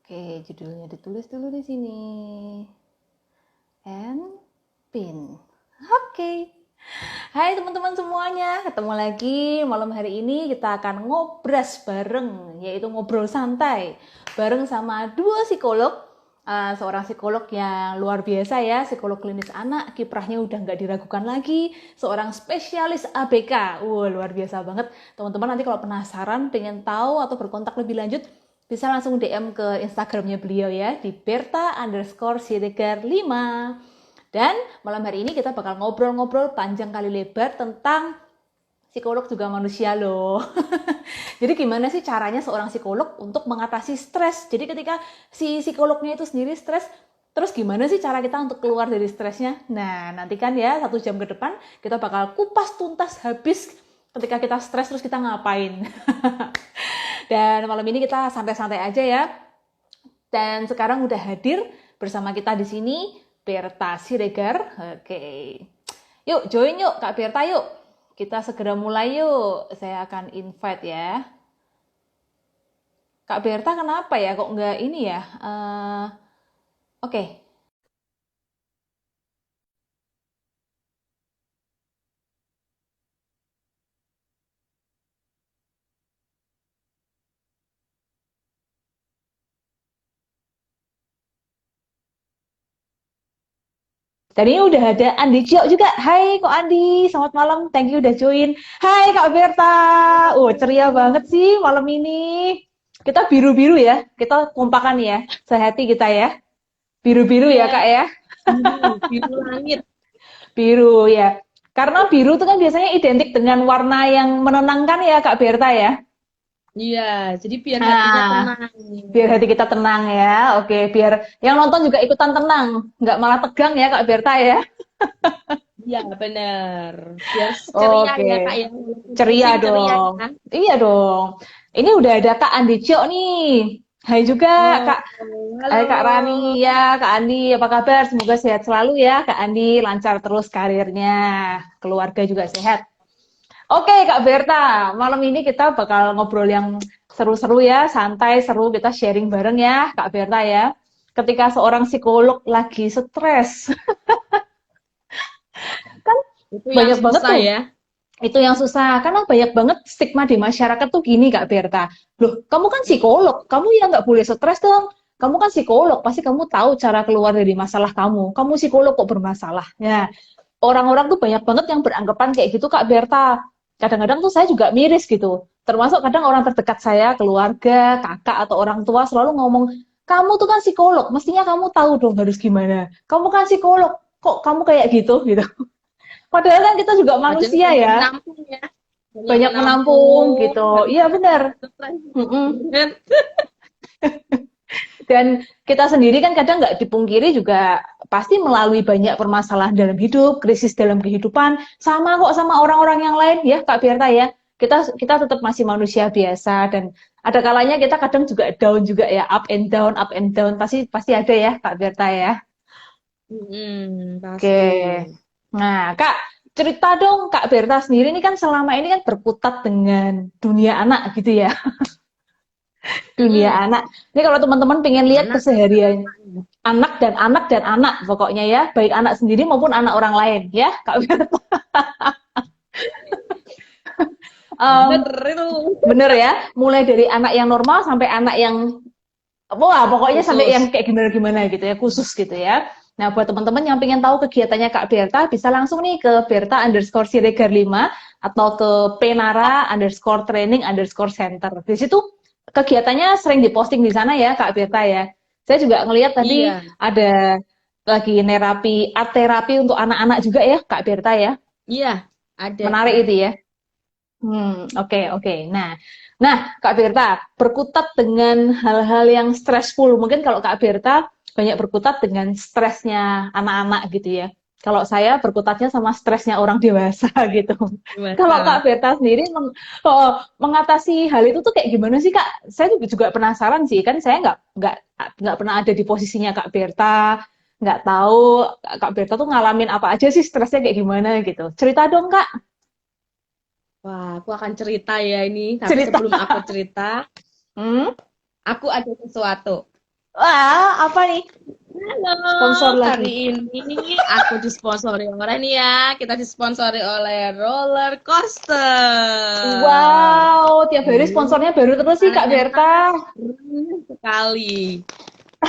Oke, judulnya ditulis dulu di sini. And pin. Oke. Hai teman-teman semuanya, ketemu lagi malam hari ini kita akan ngobras bareng, yaitu ngobrol santai bareng sama dua psikolog. Seorang psikolog yang luar biasa ya, psikolog klinis anak, kiprahnya udah nggak diragukan lagi. Seorang spesialis ABK, luar biasa banget. Teman-teman nanti kalau penasaran, pengen tahu atau berkontak lebih lanjut, bisa langsung DM ke Instagramnya beliau ya, di Berta_Siregar5. Dan malam hari ini kita bakal ngobrol-ngobrol panjang kali lebar tentang psikolog juga manusia loh. Jadi gimana sih caranya seorang psikolog untuk mengatasi stres? Jadi ketika si psikolognya itu sendiri stres, terus gimana sih cara kita untuk keluar dari stresnya? Nah, nantikan ya 1 jam ke depan kita bakal kupas tuntas habis ketika kita stres terus kita ngapain. Dan malam ini kita santai-santai aja ya. Dan sekarang udah hadir bersama kita di sini Berta Siregar. Oke. Yuk, join yuk Kak Berta yuk. Kita segera mulai yuk. Saya akan invite ya. Kak Berta kenapa ya kok nggak ini ya? Oke. Tadi udah ada Andi Cio juga. Hai kok Andi, selamat malam. Thank you udah join. Hai Kak Berta. Ceria banget sih malam ini. Kita biru-biru ya. Kita kompakan ya. Sehati kita ya. Biru-biru ya Iya, Kak ya. biru langit. Biru ya. Karena biru itu kan biasanya identik dengan warna yang menenangkan ya Kak Berta ya. Iya, jadi biar hatinya Nah, tenang. biar hati kita tenang ya. Oke, biar yang nonton juga ikutan tenang. Nggak malah tegang ya Kak Berta ya. Iya, bener. Biar ceria Oke, ya, Kak, ya. Walaupun ceria pusing ceria dong. kan. Iya dong. Ini udah ada Kak Andi Cio nih. Hai juga Oh, Kak. Hai Kak Rani halo. ya, Kak Andi apa kabar? Semoga sehat selalu ya Kak Andi, lancar terus karirnya, keluarga juga sehat. Oke, Kak Berta, malam ini kita bakal ngobrol yang seru-seru ya, santai, seru, kita sharing bareng ya, Kak Berta ya. Ketika seorang psikolog lagi stres, kan Itu yang banyak banget susah tuh. ya. Itu yang susah, karena banyak banget stigma di masyarakat tuh gini, Kak Berta. Loh, kamu kan psikolog, kamu ya nggak boleh stres dong. Kamu kan psikolog, pasti kamu tahu cara keluar dari masalah kamu. Kamu psikolog kok bermasalah. Ya, orang-orang tuh banyak banget yang beranggapan kayak gitu Kak Berta. Kadang-kadang tuh saya juga miris gitu. Termasuk kadang orang terdekat saya, keluarga, kakak atau orang tua selalu ngomong, kamu tuh kan psikolog, mestinya kamu tahu dong harus gimana. Kamu kan psikolog, kok kamu kayak gitu gitu. Padahal kan kita juga Padahal manusia banyak ya, menampung ya. Banyak banyak menampung menampung, gitu. harus Iya benar. stres. Mm-mm. Dan kita sendiri kan kadang nggak dipungkiri juga pasti melalui banyak permasalahan dalam hidup, krisis dalam kehidupan, sama kok sama orang-orang yang lain ya Kak Berta ya. Kita tetap masih manusia biasa dan ada kalanya kita kadang juga down juga ya, up and down pasti pasti ada ya Kak Berta ya. Pasti. Oke. Nah, Kak, cerita dong Kak Berta sendiri ini kan selama ini kan berkutat dengan dunia anak gitu ya. Dunia Mm-mm. anak. Ini kalau teman-teman pengen lihat Anak, keseharian anak. anak dan anak pokoknya ya, baik anak sendiri maupun anak orang lain ya Kak Wirta. Bener um, itu. Bener ya, mulai dari anak yang normal sampai anak yang wah pokoknya sampai yang Khusus. kayak gimana-gimana gitu ya, khusus gitu ya. Nah buat teman-teman yang pengen tahu kegiatannya Kak Berta bisa langsung nih ke Berta_Siregar5 atau ke Penara_Training_Center. Di situ kegiatannya sering diposting di sana ya Kak Berta ya. Saya juga ngelihat tadi Iya, ada lagi nerapi art terapi untuk anak-anak juga ya Kak Berta ya. iya, ada. Menarik itu ya. Oke, oke. Nah, Kak Berta, berkutat dengan hal-hal yang stressful. Mungkin kalau Kak Berta banyak berkutat dengan stresnya anak-anak gitu ya. Kalau saya berkutatnya sama stresnya orang dewasa gitu. Kalau Kak Dewasa. Berta sendiri mengatasi hal itu tuh kayak gimana sih Kak? Saya juga penasaran sih. Kan saya nggak pernah ada di posisinya Kak Berta. Nggak tahu Kak Berta tuh ngalamin apa aja sih stresnya kayak gimana gitu. Cerita dong Kak. Wah, aku akan cerita ya ini. Tapi Cerita. sebelum aku cerita, Hmm? aku ada sesuatu. Wah, apa nih? Sponsor Halo, lagi. hari ini aku disponsori oleh nih ya. Kita disponsori oleh roller coaster. Wow, tiap hari sponsornya baru terus sih Kak Anaknya Berta. keren sekali.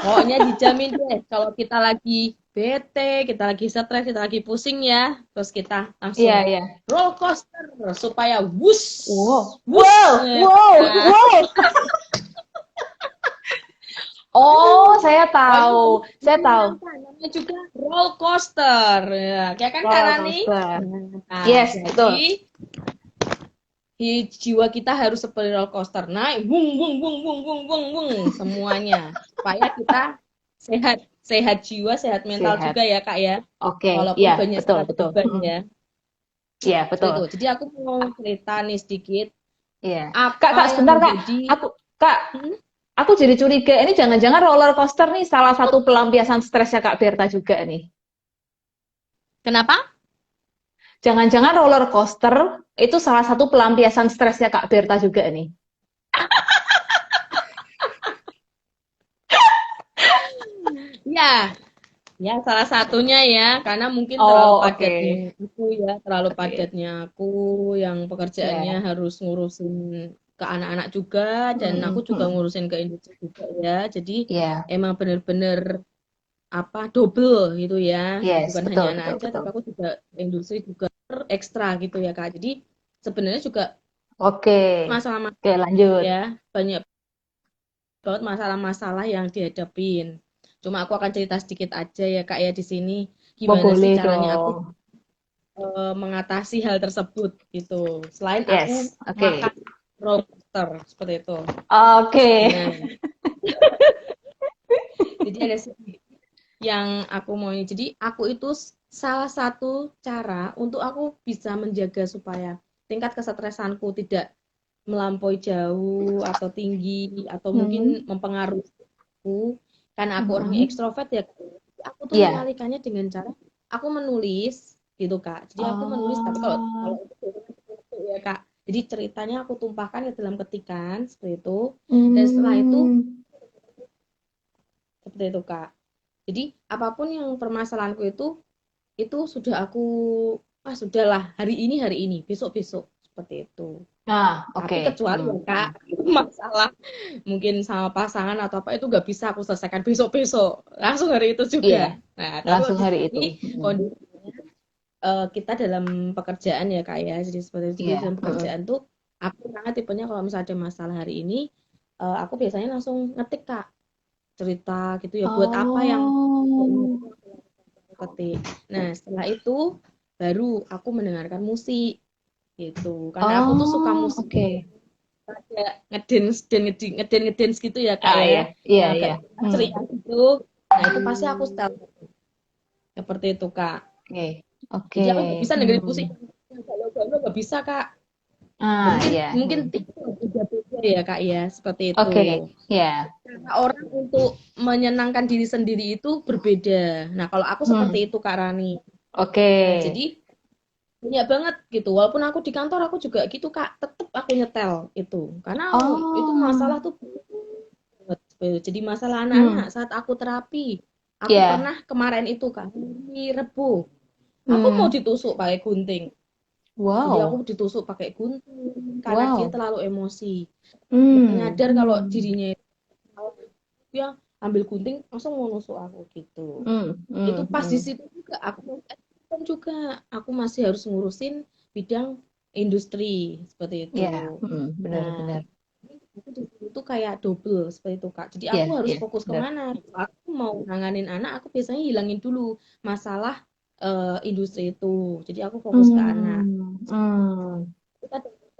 Pokoknya dijamin deh kalau kita lagi bete, kita lagi stres, kita lagi pusing ya, terus kita Iya, langsung iya. roller coaster supaya wush, Wow, wush. wow, wow, Nah, wow. Oh, saya pokoknya tahu. Saya tahu. menyenangkan. Namanya juga roller coaster. Ya kan Kak Roller Rani? coaster. Nah, Yes, jadi betul. jiwa kita harus seperti roller coaster, naik, wung, wung, wung, wung, wung, wung, wung, semuanya. Supaya kita sehat, sehat jiwa, sehat mental Sehat. juga ya Kak ya. Oke, Walaupun iya, banyak betul, sekali betul. beban Mm, ya. iya, Seperti betul. itu. Jadi aku mau cerita nih sedikit Iya. Kak, apa Kak, yang sebentar, Kak. menjadi. Aku, Kak, Hmm, aku jadi curiga. Ini jangan-jangan roller coaster nih salah satu pelampiasan stresnya Kak Berta juga nih. kenapa? Jangan-jangan roller coaster itu salah satu pelampiasan stresnya Kak Berta juga nih. Ya, ya salah satunya ya, karena mungkin terlalu Oh, oke. padatnya aku ya, terlalu Oke. padatnya aku yang pekerjaannya Ya. harus ngurusin ke anak-anak juga dan aku Mm, juga mm. ngurusin ke industri juga ya. Jadi Iya. emang bener-bener apa double gitu ya. Yes, Bukan hanya betul, anak betul, aja, betul. tapi aku juga industri juga ekstra gitu ya Kak. Jadi sebenarnya juga Oke. Oke, masalah-masalah lanjut. ya, banyak banget masalah-masalah yang dihadapin. Cuma aku akan cerita sedikit aja ya Kak ya di sini. Mau Gimana sih boleh caranya aku dong. mengatasi hal tersebut gitu. Selain aku Yes, oke. makan roster seperti itu. Oke. Nah, jadi ada yang aku mau ini. Jadi aku itu salah satu cara untuk aku bisa menjaga supaya tingkat kesetresanku tidak melampaui jauh atau tinggi atau mungkin Hmm. mempengaruhi aku karena aku orangnya Mm-mm. ekstrovert ya. Aku tuh Iya. mengalihkannya dengan cara aku menulis gitu Kak. Jadi aku menulis tapi kalau Oh. kalau itu ya Kak. Jadi ceritanya aku tumpahkan ke dalam ketikan seperti itu. Dan setelah itu Hmm. seperti itu Kak. Jadi apapun yang permasalahanku itu sudah aku sudahlah hari ini besok besok seperti itu. Ah, Tapi oke. kecuali ya Hmm. Kak, masalah mungkin sama pasangan atau apa itu nggak bisa aku selesaikan besok-besok. Langsung hari itu Iya, juga. Nah, tapi langsung waktu hari itu. ini Hmm. kondisinya kita dalam pekerjaan ya Kak ya. Jadi seperti itu. Jadi Iya. dalam Hmm. pekerjaan tuh aku sangat tipenya kalau misalnya ada masalah hari ini, aku biasanya langsung ngetik Kak, cerita gitu ya buat apa yang Oh. ketik. Nah, setelah itu baru aku mendengarkan musik gitu. Karena aku tuh suka Oh, musik oke. kayak ngedance dan ngedance gitu ya kak Ah, ya, iya. Iya, yang agak iya. Hmm. ceria gitu. Nah itu pasti aku setel seperti itu kak. Oke. Oke. Jadi aku nggak bisa dengerin musik Hmm. yang galau-galau, nggak bisa kak. Ah, Mungkin iya. mungkin Hmm. tipe beda-beda ya kak ya, seperti itu. Oke. Ya. Karena orang untuk menyenangkan diri sendiri itu berbeda. Nah kalau aku Hmm. seperti itu kak Rani. Oke. Nah jadi banyak banget gitu. Walaupun aku di kantor aku juga gitu kak, tetap aku nyetel itu. Karena itu masalah Oh. tuh. Jadi masalah anak-anak Hmm. saat aku terapi, aku Ya. pernah kemarin itu kan di Rebo, aku mau Hmm. ditusuk pakai gunting. Jadi aku Wow. ditusuk pakai gunting karena dia Wow. terlalu emosi. Dia Hmm. nyadar kalau Hmm. dirinya itu dia ambil gunting langsung mau nusuk aku gitu. Hmm. Itu Hmm. pas di Hmm. situ juga juga aku masih harus ngurusin bidang industri seperti Ya. itu. Hmm. Nah, Benar-benar. itu kayak double seperti itu Kak. Jadi aku Ya. harus Ya. fokus Benar. kemana? Aku mau nanganin anak, aku biasanya hilangin dulu masalah industri itu. Jadi aku fokus ke anak. Hmm. Hmm.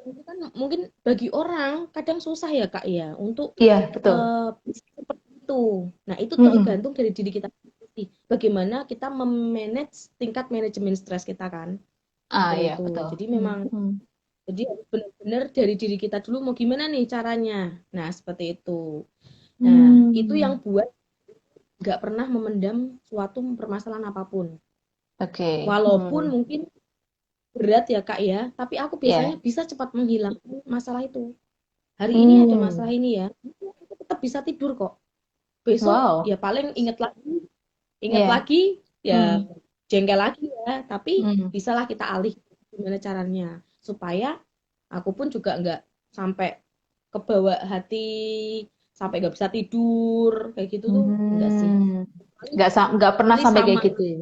Itu kan mungkin bagi orang kadang susah ya Kak ya untuk Iya, betul. seperti itu. Nah itu Hmm. tergantung dari diri kita sendiri. Bagaimana kita memanage tingkat manajemen stres kita kan. Ah, Seperti iya, itu. betul. Jadi Hmm. memang Hmm. jadi harus benar-benar dari diri kita dulu mau gimana nih caranya. Nah seperti itu. Nah, itu yang Hmm. buat nggak pernah memendam suatu permasalahan apapun. Oke. Walaupun Hmm. mungkin berat ya Kak ya, tapi aku biasanya Ya. bisa cepat menghilangkan masalah itu. Hari ini ada Hmm. masalah ini ya, aku tetap bisa tidur kok. besok Wow. ya paling inget Iya. lagi ya Hmm. jengkel lagi ya, tapi Hmm. bisalah kita alih gimana caranya supaya aku pun juga nggak sampai kebawa hati, sampai nggak bisa tidur kayak gitu tuh enggak sih. Hmm. Paling Nggak pernah paling sampai sama kayak gitu ya.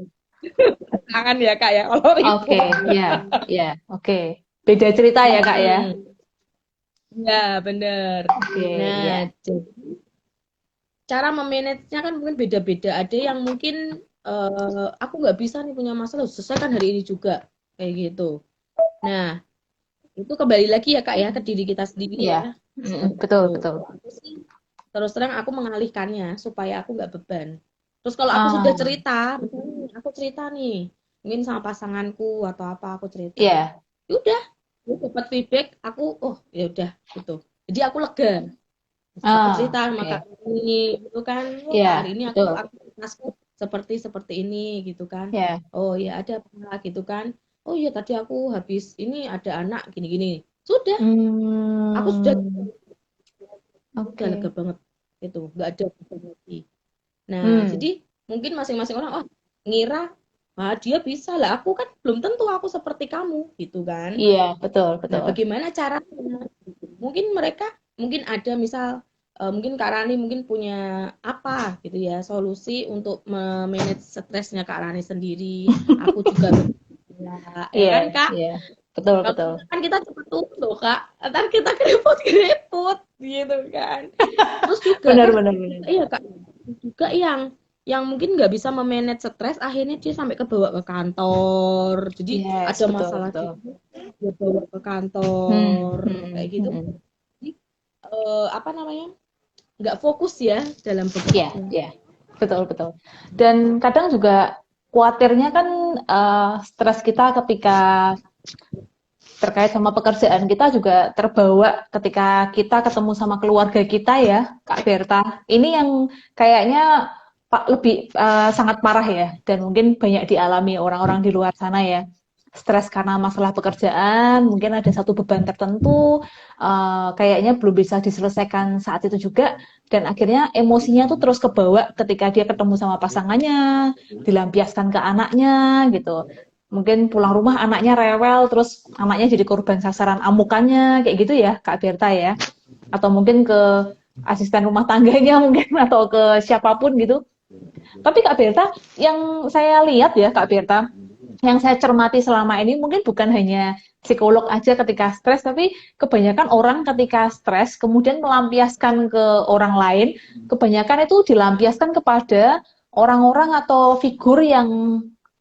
tangan ya Kak ya kalau Oke, ribut. ya, ya, oke. Beda cerita ya, Kak ya. Mm-mm. Ya bener. Oke, Nah, ya. jadi cara memanagenya kan mungkin beda-beda. Ada yang mungkin aku nggak bisa nih punya masalah, selesaikan hari ini juga kayak gitu. Nah, itu kembali lagi ya Kak ya ke diri kita sendiri Iya. ya. Mm-mm, Seperti betul, itu. betul. Kalau aku sih terus terang aku mengalihkannya supaya aku nggak beban. Terus kalau aku sudah Ah, cerita, misalnya aku cerita nih, mungkin sama pasanganku atau apa aku cerita, iya. ya udah, aku dapat feedback, aku oh ya udah gitu. Jadi aku lega. Aku Ah, cerita sama Kak oke. ini gitu kan, oh Iya, hari ini aku betul. aktivitasku seperti ini gitu kan. Ya. Oh ya ada apa gitu kan. Oh iya tadi aku habis ini ada anak gini-gini. Sudah, aku sudah Hmm, udah lega oke. banget itu, nggak ada beban lagi. Nah, Hmm, jadi mungkin masing-masing orang oh ngira ah dia bisa lah, aku kan belum tentu aku seperti kamu gitu kan. iya, betul, Nah, betul. bagaimana caranya? Mungkin mereka mungkin ada misal mungkin Kak Rani mungkin punya apa gitu ya solusi untuk memanage stresnya Kak Rani sendiri. Aku juga ya Iya, kan Kak? iya. Betul, Kalau betul. enggak kan kita cepet tuh Kak. Ntar kita keriput-keriput gitu kan. Terus juga Benar, kan benar, benar. iya Kak, juga yang mungkin nggak bisa memanage stres akhirnya dia sampai kebawa ke kantor. Jadi Yes, ada betul, masalah betul. gitu dia bawa ke Hmm, kantor kayak hmm, gitu. hmm. Jadi apa namanya? Nggak fokus ya dalam Iya, bekerja. iya. Betul, betul. Dan kadang juga khawatirnya kan stres kita ketika terkait sama pekerjaan kita juga terbawa ketika kita ketemu sama keluarga kita ya, Kak Berta. Ini yang kayaknya Pak lebih sangat parah ya, dan mungkin banyak dialami orang-orang di luar sana ya. Stres karena masalah pekerjaan, mungkin ada satu beban tertentu, kayaknya belum bisa diselesaikan saat itu juga, dan akhirnya emosinya tuh terus kebawa ketika dia ketemu sama pasangannya, dilampiaskan ke anaknya gitu. Mungkin pulang rumah anaknya rewel, terus anaknya jadi korban sasaran amukannya, kayak gitu ya, Kak Berta ya. Atau mungkin ke asisten rumah tangganya mungkin, atau ke siapapun gitu. Tapi Kak Berta, yang saya lihat ya Kak Berta, yang saya cermati selama ini mungkin bukan hanya psikolog aja ketika stres, tapi kebanyakan orang ketika stres kemudian melampiaskan ke orang lain, kebanyakan itu dilampiaskan kepada orang-orang atau figur yang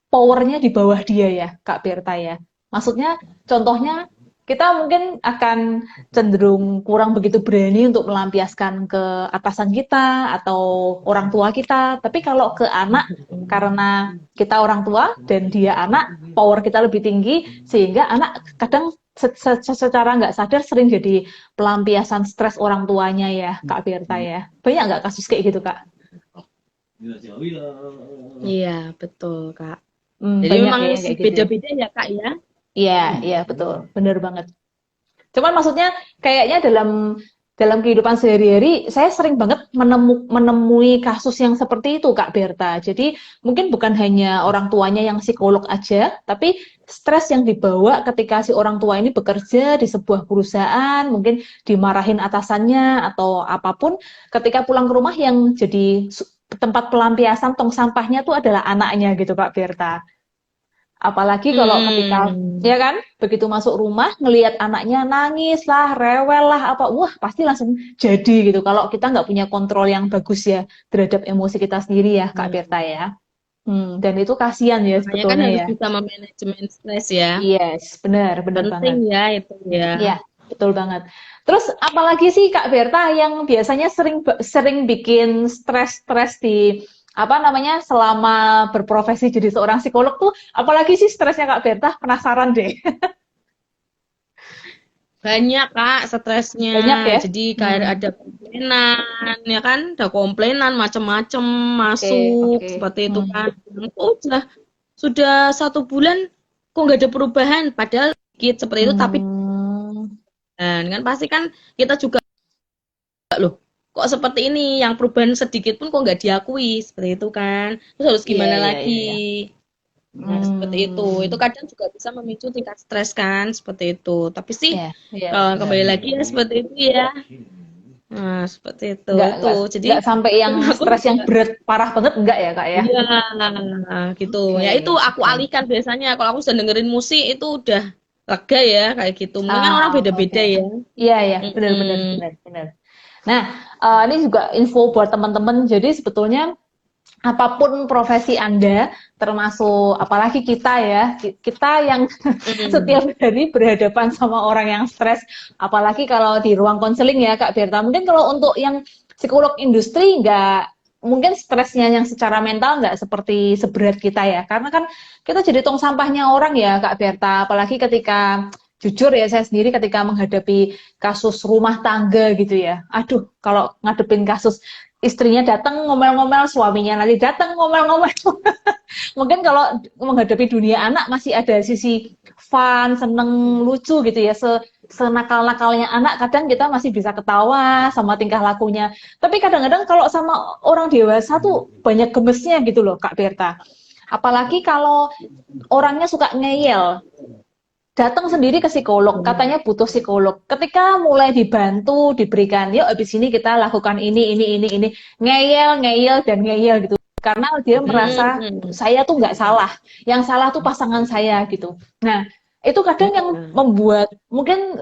powernya di bawah dia ya, Kak Berta ya. Maksudnya, contohnya kita mungkin akan cenderung kurang begitu berani untuk melampiaskan ke atasan kita atau orang tua kita. Tapi kalau ke anak, karena kita orang tua dan dia anak, power kita lebih tinggi, sehingga anak kadang secara nggak sadar sering jadi pelampiasan stres orang tuanya ya, Kak Berta ya. Banyak nggak kasus kayak gitu, Kak? Iya, betul, Kak. Hmm, Jadi banyak memang kayaknya kayak gitu ya. beda-beda ya, Kak ya. Iya, iya betul, bener banget. Cuman maksudnya kayaknya dalam dalam kehidupan sehari-hari saya sering banget menemui kasus yang seperti itu Kak Berta. Jadi mungkin bukan hanya orang tuanya yang psikolog aja, tapi stres yang dibawa ketika si orang tua ini bekerja di sebuah perusahaan, mungkin dimarahin atasannya atau apapun, ketika pulang ke rumah yang jadi tempat pelampiasan tong sampahnya tuh adalah anaknya gitu Kak Berta. Apalagi kalau ketika Hmm. ya kan begitu masuk rumah ngelihat anaknya nangis lah, rewel lah apa, wah pasti langsung jadi gitu. Kalau kita nggak punya kontrol yang bagus ya terhadap emosi kita sendiri ya Kak Berta Hmm. ya. Dan itu kasihan ya Makanya kan sebetulnya harus ya. bisa memanajemen stres ya. Yes, benar, benar Penting banget. ya itu ya. Iya, betul banget. Terus apalagi sih Kak Berta yang biasanya sering sering bikin stres-stres di apa namanya selama berprofesi jadi seorang psikolog tuh apalagi sih stresnya Kak Berta? Penasaran deh. Banyak Kak stresnya. Banyak ya? Jadi kayak Hmm, ada komplainan ya kan, ada komplainan macam-macam oke, masuk oke. seperti itu Hmm. kan. Oh, sudah 1 bulan kok nggak ada perubahan, padahal dikit seperti itu tapi Hmm. kan pasti kan kita juga loh kok seperti ini, yang perubahan sedikit pun kok nggak diakui, seperti itu kan. Terus harus Iya, gimana iya, lagi? iya. Nah, seperti itu. Itu Hmm. kadang juga bisa memicu tingkat stres kan, seperti itu. Tapi sih, Iya, iya, kalau benar. kembali lagi ya seperti itu ya. Nah, seperti itu. Nggak, Itu. nggak, Jadi, nggak sampai yang aku stres yang juga, berat parah banget enggak ya kak ya? iya, gitu. Ya itu Oke, aku oke. alihkan biasanya. Kalau aku sedang dengerin musik, itu udah lega ya, kayak gitu. Mungkin kan orang Ah, oke. beda-beda ya. Iya, iya, benar, benar, Mm-mm. benar, benar. Nah, ini juga info buat teman-teman. Jadi sebetulnya apapun profesi Anda, termasuk apalagi kita ya, kita yang Mm. setiap hari berhadapan sama orang yang stres, apalagi kalau di ruang konseling ya Kak Berta. Mungkin kalau untuk yang psikolog industri nggak, mungkin stresnya yang secara mental nggak seperti seberat kita ya, karena kan kita jadi tong sampahnya orang ya Kak Berta, apalagi ketika jujur ya saya sendiri ketika menghadapi kasus rumah tangga gitu ya. Aduh, kalau ngadepin kasus istrinya datang ngomel-ngomel, suaminya nanti datang ngomel-ngomel. Mungkin kalau menghadapi dunia anak masih ada sisi fun, seneng, lucu gitu ya. Senakal-nakalnya anak kadang kita masih bisa ketawa sama tingkah lakunya. Tapi kadang-kadang kalau sama orang dewasa tuh banyak gemesnya gitu loh Kak Berta. Apalagi kalau orangnya suka ngeyel, datang sendiri ke psikolog, katanya butuh psikolog. Ketika mulai dibantu, diberikan, yuk abis ini kita lakukan ini, ngeyel, ngeyel, dan ngeyel gitu. Karena dia merasa Mm. saya tuh nggak salah, yang salah tuh pasangan saya gitu. Nah, itu kadang yang membuat mungkin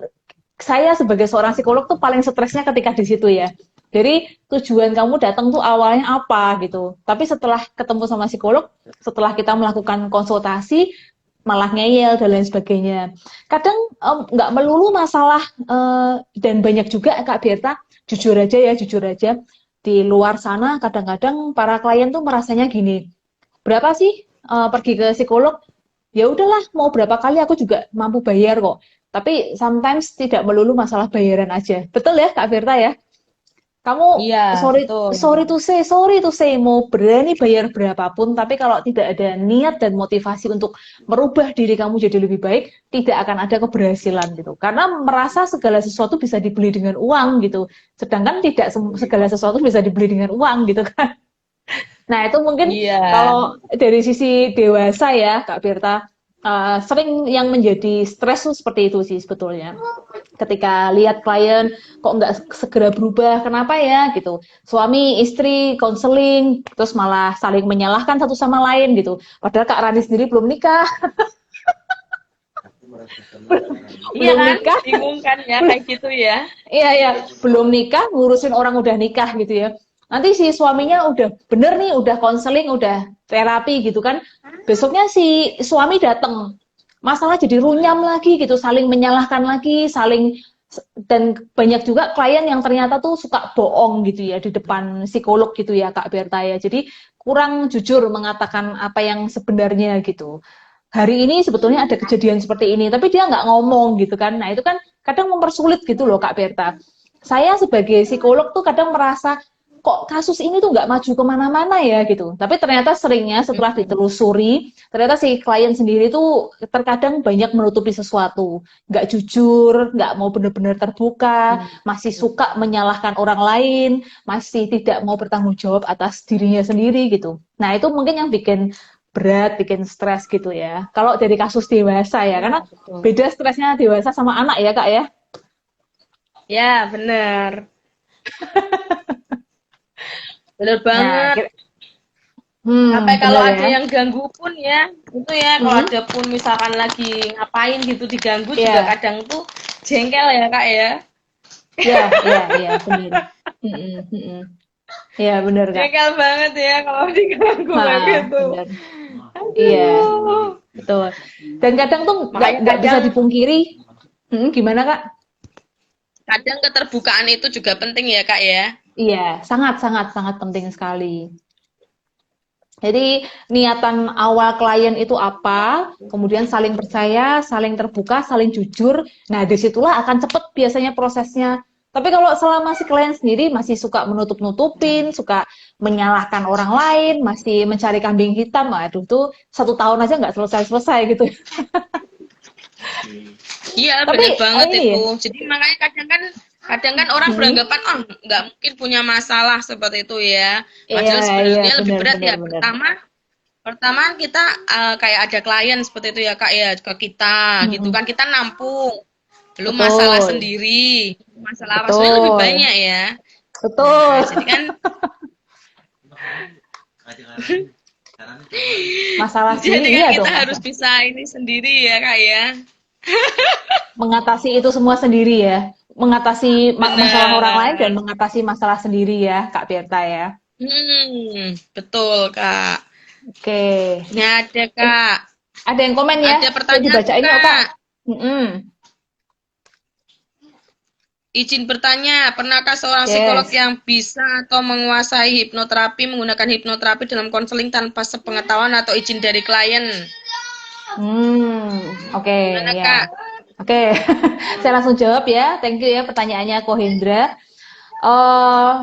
saya sebagai seorang psikolog tuh paling stresnya ketika di situ ya. Jadi tujuan kamu datang tuh awalnya apa gitu. Tapi setelah ketemu sama psikolog, setelah kita melakukan konsultasi, malah ngeyel dan lain sebagainya. Kadang nggak melulu masalah dan banyak juga Kak Berta, jujur aja di luar sana kadang-kadang para klien tuh merasanya gini, berapa sih pergi ke psikolog? Ya udahlah, mau berapa kali aku juga mampu bayar kok. Tapi sometimes tidak melulu masalah bayaran aja. Betul ya Kak Berta ya? Kamu Iya, sorry betul. sorry to say mau berani bayar berapapun, tapi kalau tidak ada niat dan motivasi untuk merubah diri kamu jadi lebih baik, tidak akan ada keberhasilan gitu. Karena merasa segala sesuatu bisa dibeli dengan uang gitu. Sedangkan tidak segala sesuatu bisa dibeli dengan uang gitu kan. Nah, itu mungkin Iya. kalau dari sisi dewasa ya, Kak Berta, sering yang menjadi stres tuh seperti itu sih sebetulnya. Ketika lihat klien kok nggak segera berubah, kenapa ya gitu. Suami, istri, konseling, terus malah saling menyalahkan satu sama lain gitu. Padahal Kak Rani sendiri belum nikah, Iya belum kan? nikah, Bingung kan ya kayak gitu ya. iya ya, belum nikah ngurusin orang udah nikah gitu ya. Nanti si suaminya udah bener nih, udah konseling, udah terapi gitu kan. Besoknya si suami datang, masalah jadi runyam lagi gitu, saling menyalahkan lagi, saling, dan banyak juga klien yang ternyata tuh suka bohong gitu ya di depan psikolog gitu ya Kak Berta ya. Jadi kurang jujur mengatakan apa yang sebenarnya gitu. Hari ini sebetulnya ada kejadian seperti ini, tapi dia nggak ngomong gitu kan. Nah itu kan kadang mempersulit gitu loh Kak Berta. Saya sebagai psikolog tuh kadang merasa kok kasus ini tuh nggak maju kemana-mana ya gitu. Tapi ternyata seringnya setelah ditelusuri, ternyata si klien sendiri tuh terkadang banyak menutupi sesuatu. Nggak jujur, nggak mau benar-benar terbuka, masih suka menyalahkan orang lain, masih tidak mau bertanggung jawab atas dirinya sendiri gitu. Nah itu mungkin yang bikin berat, bikin stres gitu ya. Kalau dari kasus dewasa ya, Iya, karena betul. beda stresnya dewasa sama anak ya Kak ya. Ya, bener. Bener Nah, banget. Sampai kalau bener ada ya. yang ganggu pun ya, itu ya kalau Hmm, ada pun misalkan lagi ngapain gitu diganggu juga ya, kadang tuh jengkel ya Kak ya. ya, bener. Mm-mm, mm-mm. Ya, bener Kak. Jengkel banget ya kalau diganggu kayak Nah, gitu. bener. Iya, Aduh. betul. Dan kadang tuh Makanya nggak bisa kadang dipungkiri. Gimana Kak? kadang keterbukaan itu juga penting ya Kak ya. Iya, sangat, sangat, sangat penting sekali. Jadi niatan awal klien itu apa, kemudian saling percaya, saling terbuka, saling jujur. Nah, disitulah akan cepat biasanya prosesnya. Tapi kalau selama si klien sendiri masih suka menutup-nutupin, suka menyalahkan orang lain, masih mencari kambing hitam, aduh tuh 1 tahun aja nggak selesai-selesai gitu. Iya, Tapi bener banget ini itu. ya, Jadi makanya kadang kan Kadang kan orang Hmm. beranggapan, oh nggak mungkin punya masalah seperti itu ya. Iya, Padahal iya, sebenarnya lebih benar, berat benar, ya. benar. Pertama kita kayak ada klien seperti itu ya Kak ya ke kita gitu Mm-mm. kan kita nampung. Belum masalah Betul, sendiri. Masalah apa sebenarnya lebih betul, banyak ya. Nah, betul. jadi kan Masalah jadi sendiri, kan iya kita dong, harus bisa ini sendiri ya Kak ya. mengatasi itu semua sendiri ya. Mengatasi masalah orang lain dan Benar. mengatasi masalah sendiri ya, Kak Berta ya. Betul Kak. Oke. Nah, ada Eh, Kak. ada yang komen ya? Ada Saya pertanyaan tuh dibacain yuk, Kak. Kak. Mm-mm. Izin bertanya, pernahkah seorang psikolog Yes. yang bisa atau menguasai hipnoterapi menggunakan hipnoterapi dalam konseling tanpa sepengetahuan atau izin dari klien? Oke, Gimana ya. Kak? Oke, saya langsung jawab ya. Thank you ya pertanyaannya Ko Hendra. eh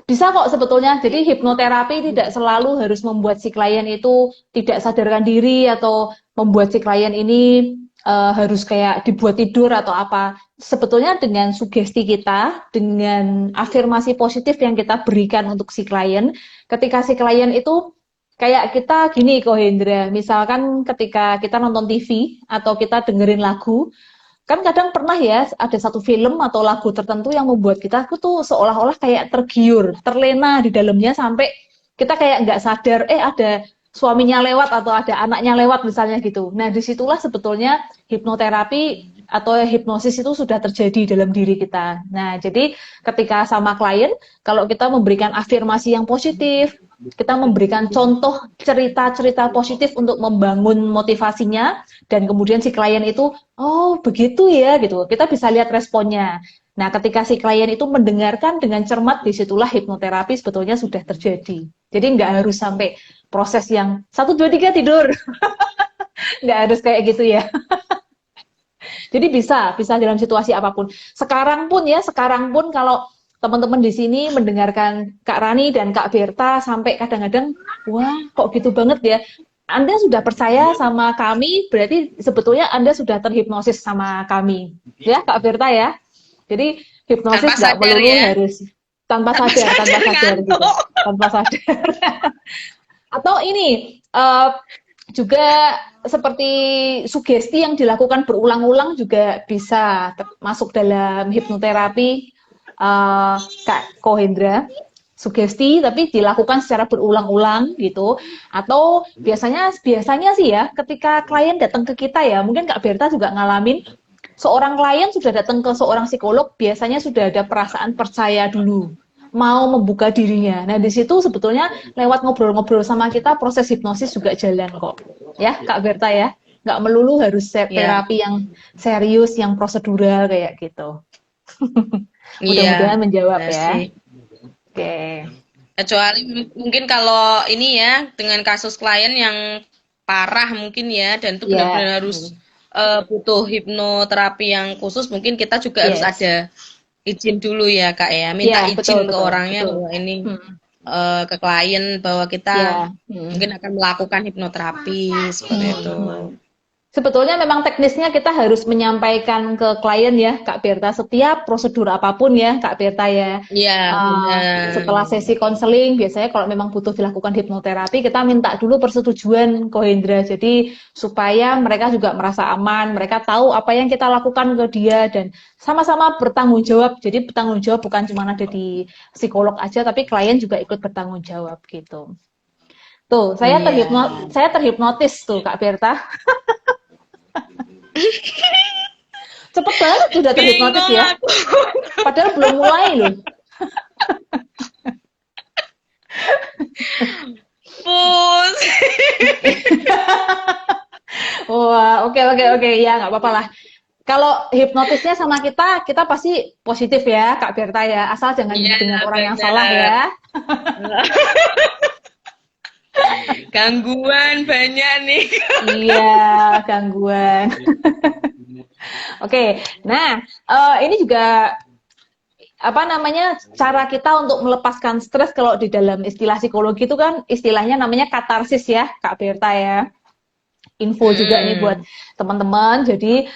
Bisa kok sebetulnya. Jadi hipnoterapi tidak selalu harus membuat si klien itu tidak sadarkan diri atau membuat si klien ini harus kayak dibuat tidur atau apa. Sebetulnya dengan sugesti kita, dengan afirmasi positif yang kita berikan untuk si klien, ketika si klien itu kayak kita gini kok Hendra, misalkan ketika kita nonton TV atau kita dengerin lagu, kan kadang pernah ya ada satu film atau lagu tertentu yang membuat kita aku tuh seolah-olah kayak tergiur, terlena di dalamnya sampai kita kayak nggak sadar ada suaminya lewat atau ada anaknya lewat misalnya gitu. Nah disitulah sebetulnya hipnoterapi atau hipnosis itu sudah terjadi dalam diri kita. Nah jadi ketika sama klien kalau kita memberikan afirmasi yang positif, kita memberikan contoh cerita-cerita positif untuk membangun motivasinya dan kemudian si klien itu oh begitu ya gitu kita bisa lihat responnya. Nah ketika si klien itu mendengarkan dengan cermat disitulah hipnoterapi sebetulnya sudah terjadi. Jadi nggak harus sampai proses yang satu dua tiga tidur, nggak harus kayak gitu ya. Jadi bisa dalam situasi apapun. Sekarang pun kalau teman-teman di sini mendengarkan Kak Rani dan Kak Berta sampai kadang-kadang, wah kok gitu banget ya. Anda sudah percaya sama kami, berarti sebetulnya Anda sudah terhipnosis sama kami. Ya Kak Berta ya. Jadi Tanpa hipnosis nggak sadar melulu ya. harus Tanpa sadar tanpa sadar gitu. ngantuk. Tanpa sadar. Atau ini juga seperti sugesti yang dilakukan berulang-ulang juga bisa masuk dalam hipnoterapi Kak Kohendra. Sugesti tapi dilakukan secara berulang-ulang gitu. Atau biasanya sih ya ketika klien datang ke kita ya, mungkin Kak Berta juga ngalamin seorang klien sudah datang ke seorang psikolog, biasanya sudah ada perasaan percaya dulu, mau membuka dirinya. Nah, di situ sebetulnya lewat ngobrol-ngobrol sama kita, proses hipnosis juga jalan kok. Ya, Kak Berta ya. Nggak melulu harus Iya, terapi yang serius, yang prosedural kayak gitu. iya, Mudah-mudahan menjawab benar ya. sih. Oke. Kecuali mungkin kalau ini ya dengan kasus klien yang parah mungkin ya dan itu Ya. benar-benar harus butuh hipnoterapi yang khusus mungkin kita juga harus Yes. ada izin dulu ya Kak ya Ya, minta betul, izin ke betul, orangnya betul. bahwa ini Hmm. ke klien bahwa kita Ya. Hmm. mungkin akan melakukan hipnoterapi seperti itu. Hmm. Sebetulnya memang teknisnya kita harus menyampaikan ke klien ya, Kak Berta, setiap prosedur apapun ya, Kak Berta ya. Iya benar. Setelah sesi konseling, biasanya kalau memang butuh dilakukan hipnoterapi, kita minta dulu persetujuan Kohendra. Jadi supaya mereka juga merasa aman, mereka tahu apa yang kita lakukan ke dia dan sama-sama bertanggung jawab. Jadi bertanggung jawab bukan cuma ada di psikolog aja, tapi klien juga ikut bertanggung jawab gitu. Tuh, Iya. saya terhipnotis tuh Kak Berta. Cepet banget sudah terhipnotis Bingung ya. aku. Padahal belum mulai loh. Pus. Wah, oke oke oke ya nggak apa-apa lah. Kalau hipnotisnya sama kita, kita pasti positif ya, Kak Berta ya. Asal jangan Iya dengan orang yang salah benar. ya. Gangguan banyak nih. Iya, gangguan. Oke, nah ini juga apa namanya cara kita untuk melepaskan stres kalau di dalam istilah psikologi itu kan istilahnya namanya katarsis ya, Kak Berta ya. info juga nih buat Mm-mm. teman-teman. Jadi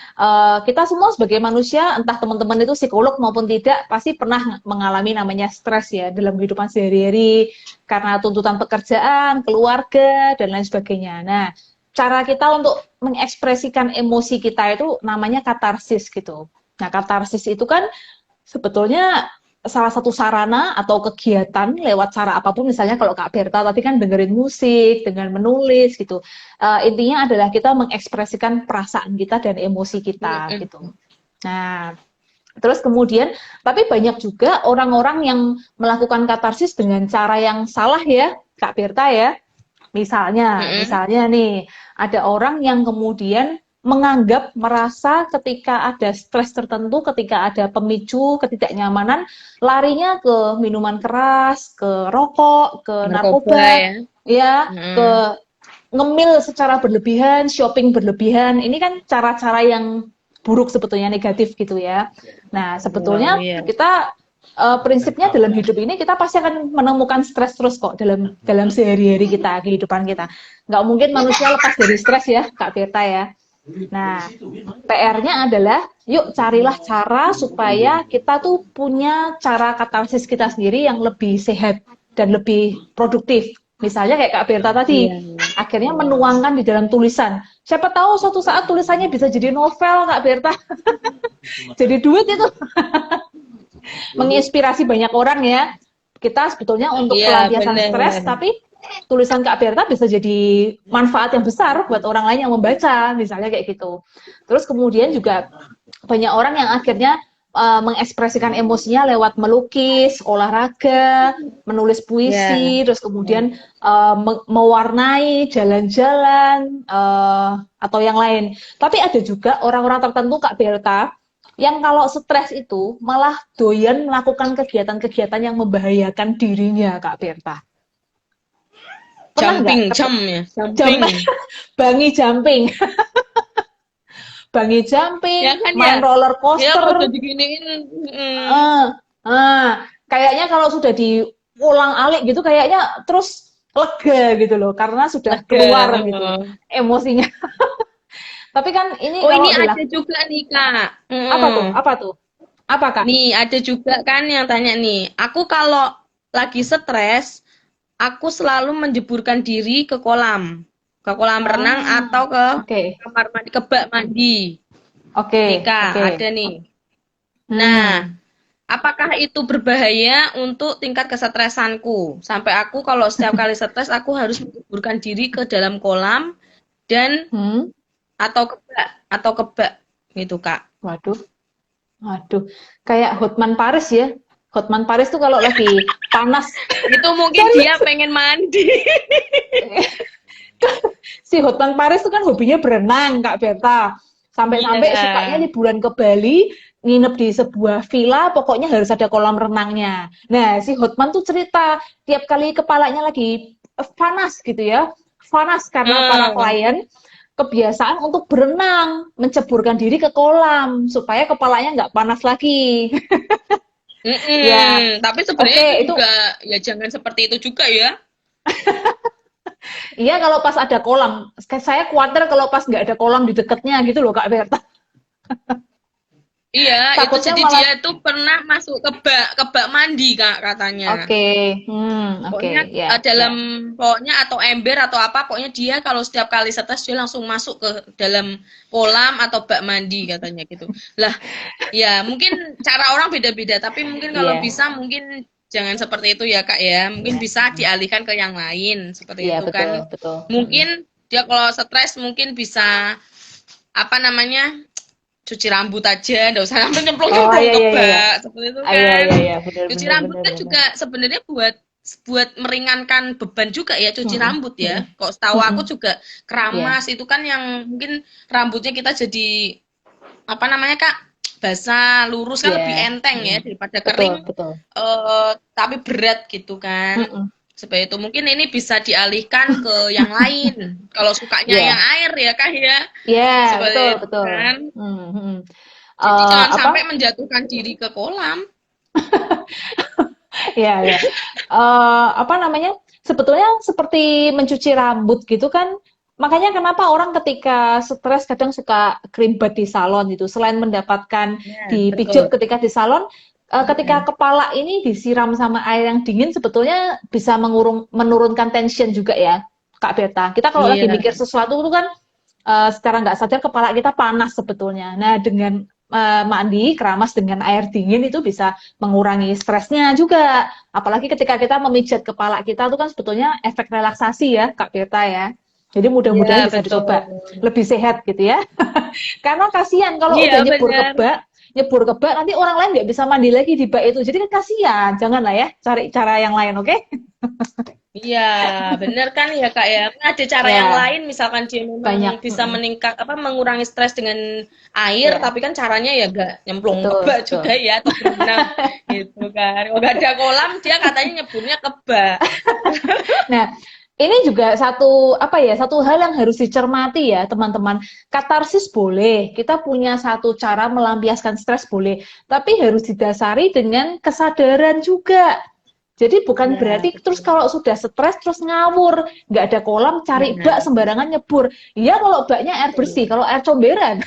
kita semua sebagai manusia, entah teman-teman itu psikolog maupun tidak, pasti pernah mengalami namanya stres ya dalam kehidupan sehari-hari karena tuntutan pekerjaan, keluarga, dan lain sebagainya. Nah, cara kita untuk mengekspresikan emosi kita itu namanya katarsis gitu. Nah, katarsis itu kan sebetulnya salah satu sarana atau kegiatan lewat cara apapun, misalnya kalau Kak Berta tadi kan dengerin musik, dengan menulis gitu. Intinya adalah kita mengekspresikan perasaan kita dan emosi kita Mm-mm. gitu. Nah, terus kemudian, tapi banyak juga orang-orang yang melakukan katarsis dengan cara yang salah ya, Kak Berta ya. Mm-mm. Misalnya nih, ada orang yang kemudian menganggap merasa ketika ada stres tertentu, ketika ada pemicu ketidaknyamanan, larinya ke minuman keras, ke rokok, ke Narkoba narkoba, ya. ya, ke Mm. ngemil secara berlebihan, shopping berlebihan. Ini kan cara-cara yang buruk sebetulnya, negatif gitu ya. Nah, Wow, sebetulnya ya. kita prinsipnya dalam hidup ini kita pasti akan menemukan stres terus kok dalam dalam sehari-hari kita, kehidupan kita. Nggak mungkin manusia lepas dari stres ya, Kak Beta ya. Nah, PR-nya adalah yuk carilah cara supaya kita tuh punya cara katarsis kita sendiri yang lebih sehat dan lebih produktif. Misalnya kayak Kak Berta Iya, tadi, iya. akhirnya menuangkan di dalam tulisan. Siapa tahu suatu saat tulisannya bisa jadi novel, Kak Berta. Jadi duit itu. Menginspirasi banyak orang ya. Kita sebetulnya untuk Iya, pelampiasan stres, benar. tapi tulisan Kak Berta bisa jadi manfaat yang besar buat orang lain yang membaca, misalnya kayak gitu. Terus kemudian juga banyak orang yang akhirnya mengekspresikan emosinya lewat melukis, olahraga, menulis Ya, puisi, terus kemudian mewarnai jalan-jalan atau yang lain. Tapi ada juga orang-orang tertentu Kak Berta yang kalau stres itu malah doyan melakukan kegiatan-kegiatan yang membahayakan dirinya, Kak Berta. Pernah nggak? jumping, jump ya, Jump, jumping. bangi jumping, bangi jumping, Ya kan ya? main roller Ya kalau coaster. udah diginiin, Eh, eh, kayaknya kalau sudah diulang-alik gitu, kayaknya terus lega gitu loh, karena sudah lega. keluar gitu Oh. emosinya. Tapi kan ini Oh, ini kalau ada dilakukan, juga nih, Kak. apa tuh? Mm-mm. Apa tuh? Apa Kak? Nih, ada juga kan yang tanya nih. Aku kalau lagi stres, aku selalu menjeburkan diri ke kolam. Ke kolam renang Ah, atau ke oke, kamar mandi, ke bak mandi. oke, Nih, Kak, oke. ada nih. Nah, Hmm. apakah itu berbahaya untuk tingkat kesetresanku? Sampai aku kalau setiap kali stres, aku harus menjeburkan diri ke dalam kolam dan Hmm. atau kebak gitu, Kak. Waduh, waduh. Kayak Hotman Paris ya. Hotman Paris tuh kalau lagi panas, Itu mungkin dia serius. pengen mandi. Si Hotman Paris tuh kan hobinya berenang, Kak Beta. Iya. Sampai-sampai sukanya liburan ke Bali, nginep di sebuah villa, pokoknya harus ada kolam renangnya. Nah, si Hotman tuh cerita, tiap kali kepalanya lagi panas gitu ya, panas karena para Heeh. klien, kebiasaan untuk berenang, menceburkan diri ke kolam, supaya kepalanya nggak panas lagi. Ya, Tapi sebenarnya oke, itu itu juga ya jangan seperti itu juga ya. iya kalau pas ada kolam. Saya khawatir kalau pas nggak ada kolam di dekatnya gitu loh Kak Berta. Iya, itu Takutnya jadi dia malah tuh pernah masuk ke bak mandi Kak katanya. oke, oke, Pokoknya ya, ya, dalam pokoknya atau ember atau apa, pokoknya dia kalau setiap kali stres dia langsung masuk ke dalam kolam atau bak mandi katanya gitu. Lah, ya mungkin cara orang beda-beda, tapi mungkin kalau iya, bisa mungkin jangan seperti itu ya Kak ya. Mungkin iya, bisa dialihkan ke yang lain seperti iya itu kan. betul, betul. Mungkin dia kalau stres mungkin bisa apa namanya? Cuci rambut aja, nggak usah sampai Oh nyemplung-nyemplung iya, ke iya, iya, iya, bak seperti itu ah, iya, kan. iya, iya, benar, Cuci benar, rambut benar, kan benar. juga sebenarnya buat buat meringankan beban juga ya cuci Mm-mm, rambut ya. mm-mm, Kok setahu aku mm-mm, juga iya, keramas itu kan yang mungkin rambutnya kita jadi apa namanya Kak basah lurus kan lebih iya, enteng ya daripada betul, kering betul. tapi berat gitu kan. Mm-mm, Seperti itu mungkin ini bisa dialihkan ke yang lain. Kalau sukanya yang iya, air ya Kak ya. iya, Seperti betul, itu betul. kan. Jadi jangan Apa? sampai menjatuhkan diri ke kolam. Iya, iya. Apa namanya? Sebetulnya seperti mencuci rambut gitu kan, Makanya kenapa orang ketika stres kadang suka krimbat di salon gitu. Selain mendapatkan Ya, dipijat betul. ketika di salon, ketika Mm-mm. kepala ini disiram sama air yang dingin sebetulnya bisa menurunkan tension juga ya, Kak Berta. Kita kalau lagi Iya, mikir sesuatu itu kan secara nggak sadar kepala kita panas sebetulnya. Nah, dengan mandi keramas dengan air dingin itu bisa mengurangi stresnya juga. Apalagi ketika kita memijat kepala kita itu kan sebetulnya efek relaksasi ya, Kak Berta ya. Jadi iya mudah-mudahan bisa betul. dicoba. Lebih sehat gitu ya. Karena kasihan kalau Iya udah benar. nyebur kebak nanti orang lain nggak bisa mandi lagi di bak itu. Jadi kan kasihan. Janganlah ya, cari cara yang lain, oke? Iya, benar kan ya Kak ya. Ada cara yang Ya, lain, misalkan dia memang banyak. bisa meningkat apa mengurangi stres dengan air, Ya, tapi kan caranya ya gak nyemplung betul, kebak juga betul. ya atau berenang gitu kan. Kalau gak ada kolam, dia katanya nyeburnya kebak. Nah, ini juga satu apa ya, satu hal yang harus dicermati ya, teman-teman. Katarsis boleh, kita punya satu cara melampiaskan stres boleh, tapi harus didasari dengan kesadaran juga. Jadi bukan Ya, berarti terus betul. kalau sudah stres terus ngawur, nggak ada kolam cari bak Nah, sembarangan nyebur. Iya kalau baknya air bersih, betul. kalau air comberan,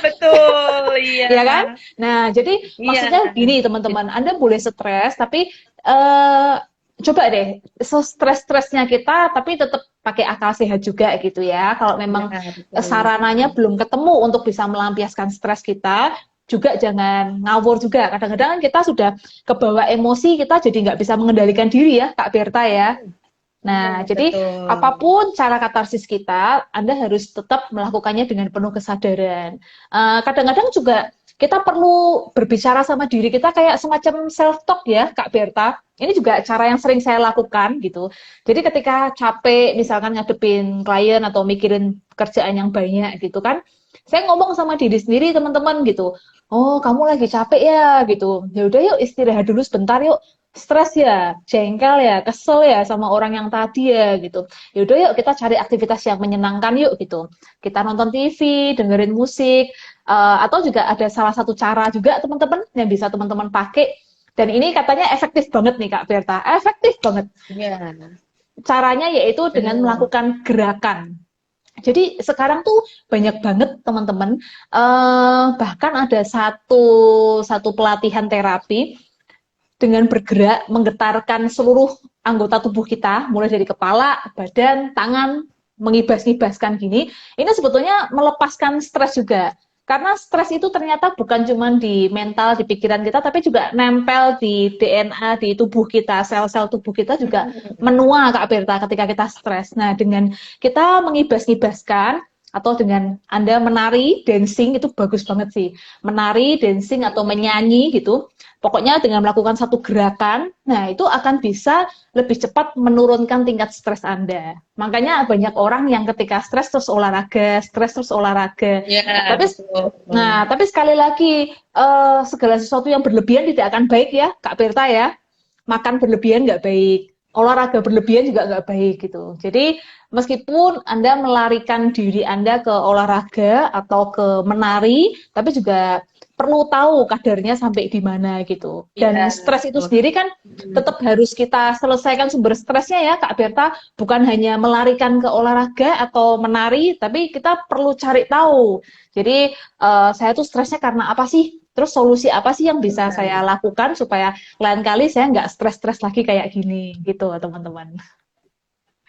Betul, iya. ya kan? Nah, jadi Iya, maksudnya gini teman-teman, Anda boleh stres, tapi eh, coba deh, stres-stresnya kita, tapi tetap pakai akal sehat juga gitu ya. Kalau iya, memang betul. sarananya belum ketemu untuk bisa melampiaskan stres kita, juga jangan ngawur juga. Kadang-kadang kan kita sudah kebawa emosi, kita jadi nggak bisa mengendalikan diri ya, Kak Berta ya. Iya, Nah, jadi betul. apapun cara katarsis kita, Anda harus tetap melakukannya dengan penuh kesadaran. Kadang-kadang juga kita perlu berbicara sama diri kita kayak semacam self talk ya, Kak Berta. Ini juga cara yang sering saya lakukan gitu. Jadi ketika capek, misalkan ngadepin klien atau mikirin pekerjaan yang banyak gitu kan, saya ngomong sama diri sendiri teman-teman gitu. Oh, kamu lagi capek ya gitu. Ya udah yuk istirahat dulu sebentar yuk, stres ya, jengkel ya, kesel ya sama orang yang tadi ya gitu. Yaudah yuk kita cari aktivitas yang menyenangkan yuk gitu. Kita nonton TV, dengerin musik, atau juga ada salah satu cara juga teman-teman yang bisa teman-teman pakai. Dan ini katanya efektif banget nih Kak Berta, efektif banget. Iya, Caranya yaitu dengan benar. melakukan gerakan. Jadi sekarang tuh banyak banget teman-teman, bahkan ada satu satu pelatihan terapi dengan bergerak menggetarkan seluruh anggota tubuh kita, mulai dari kepala, badan, tangan, mengibas-ngibaskan gini, ini sebetulnya melepaskan stres juga. Karena stres itu ternyata bukan cuma di mental, di pikiran kita, tapi juga nempel di DNA, di tubuh kita, sel-sel tubuh kita juga menua, Kak Berta, ketika kita stres. Nah, dengan kita mengibas-ngibaskan, atau dengan Anda menari, dancing, itu bagus banget sih. Menari, dancing, atau menyanyi gitu, pokoknya dengan melakukan satu gerakan, nah itu akan bisa lebih cepat menurunkan tingkat stres Anda. Makanya banyak orang yang ketika stres terus olahraga. Iya, Tapi betul. tapi sekali lagi segala sesuatu yang berlebihan tidak akan baik ya, Kak Berta ya. Makan berlebihan nggak baik, olahraga berlebihan juga nggak baik gitu. Jadi meskipun Anda melarikan diri Anda ke olahraga atau ke menari, tapi juga perlu tahu kadarnya sampai di mana gitu. Iya, Dan stres itu betul. sendiri kan Mm. tetap harus kita selesaikan sumber stresnya ya Kak Berta, bukan hanya melarikan ke olahraga atau menari, tapi kita perlu cari tahu. Jadi saya tuh stresnya karena apa sih? Terus solusi apa sih yang bisa saya Iya. lakukan supaya lain kali saya nggak stres-stres lagi kayak gini gitu teman-teman.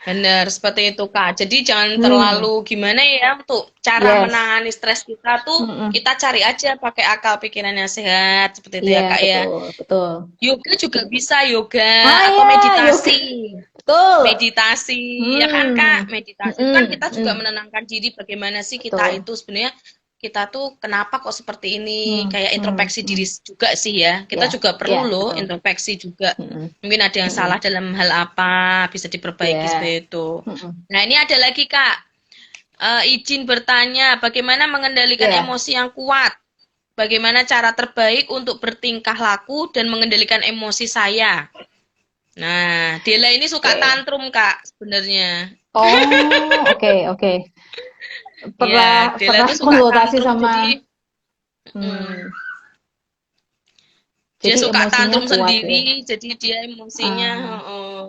Benar, seperti itu, Kak. Jadi jangan Hmm, terlalu gimana ya untuk cara yes. menangani stres kita tuh Mm-mm. kita cari aja pakai akal pikiran yang sehat seperti itu Iya, ya, Kak ya. betul, betul. Yoga juga bisa yoga Ah atau iya, yoga, meditasi. betul. Meditasi, ya kan Kak? Hmm, Meditasi itu kan mm-mm, kita juga mm, menenangkan diri bagaimana sih kita betul. itu sebenarnya kita tuh kenapa kok seperti ini? Kayak introspeksi diri Hmm. juga sih ya. Kita Ya, juga perlu ya, loh betul. introspeksi juga. Mm-mm, Mungkin ada yang salah mm-mm. dalam hal apa, bisa diperbaiki Ya, seperti itu. mm-mm. Nah, ini ada lagi Kak. Izin bertanya, bagaimana mengendalikan Ya. emosi yang kuat? Bagaimana cara terbaik untuk bertingkah laku dan mengendalikan emosi saya? Nah, Dela ini suka Oke. tantrum, Kak, sebenarnya. Oh, oke, oke. Iya, Pernah Dela pernah tuh suka konsultasi tantrum, sama jadi hmm, dia jadi suka emosinya tantrum kuat ya. sendiri, jadi dia emosinya, Ah, oh.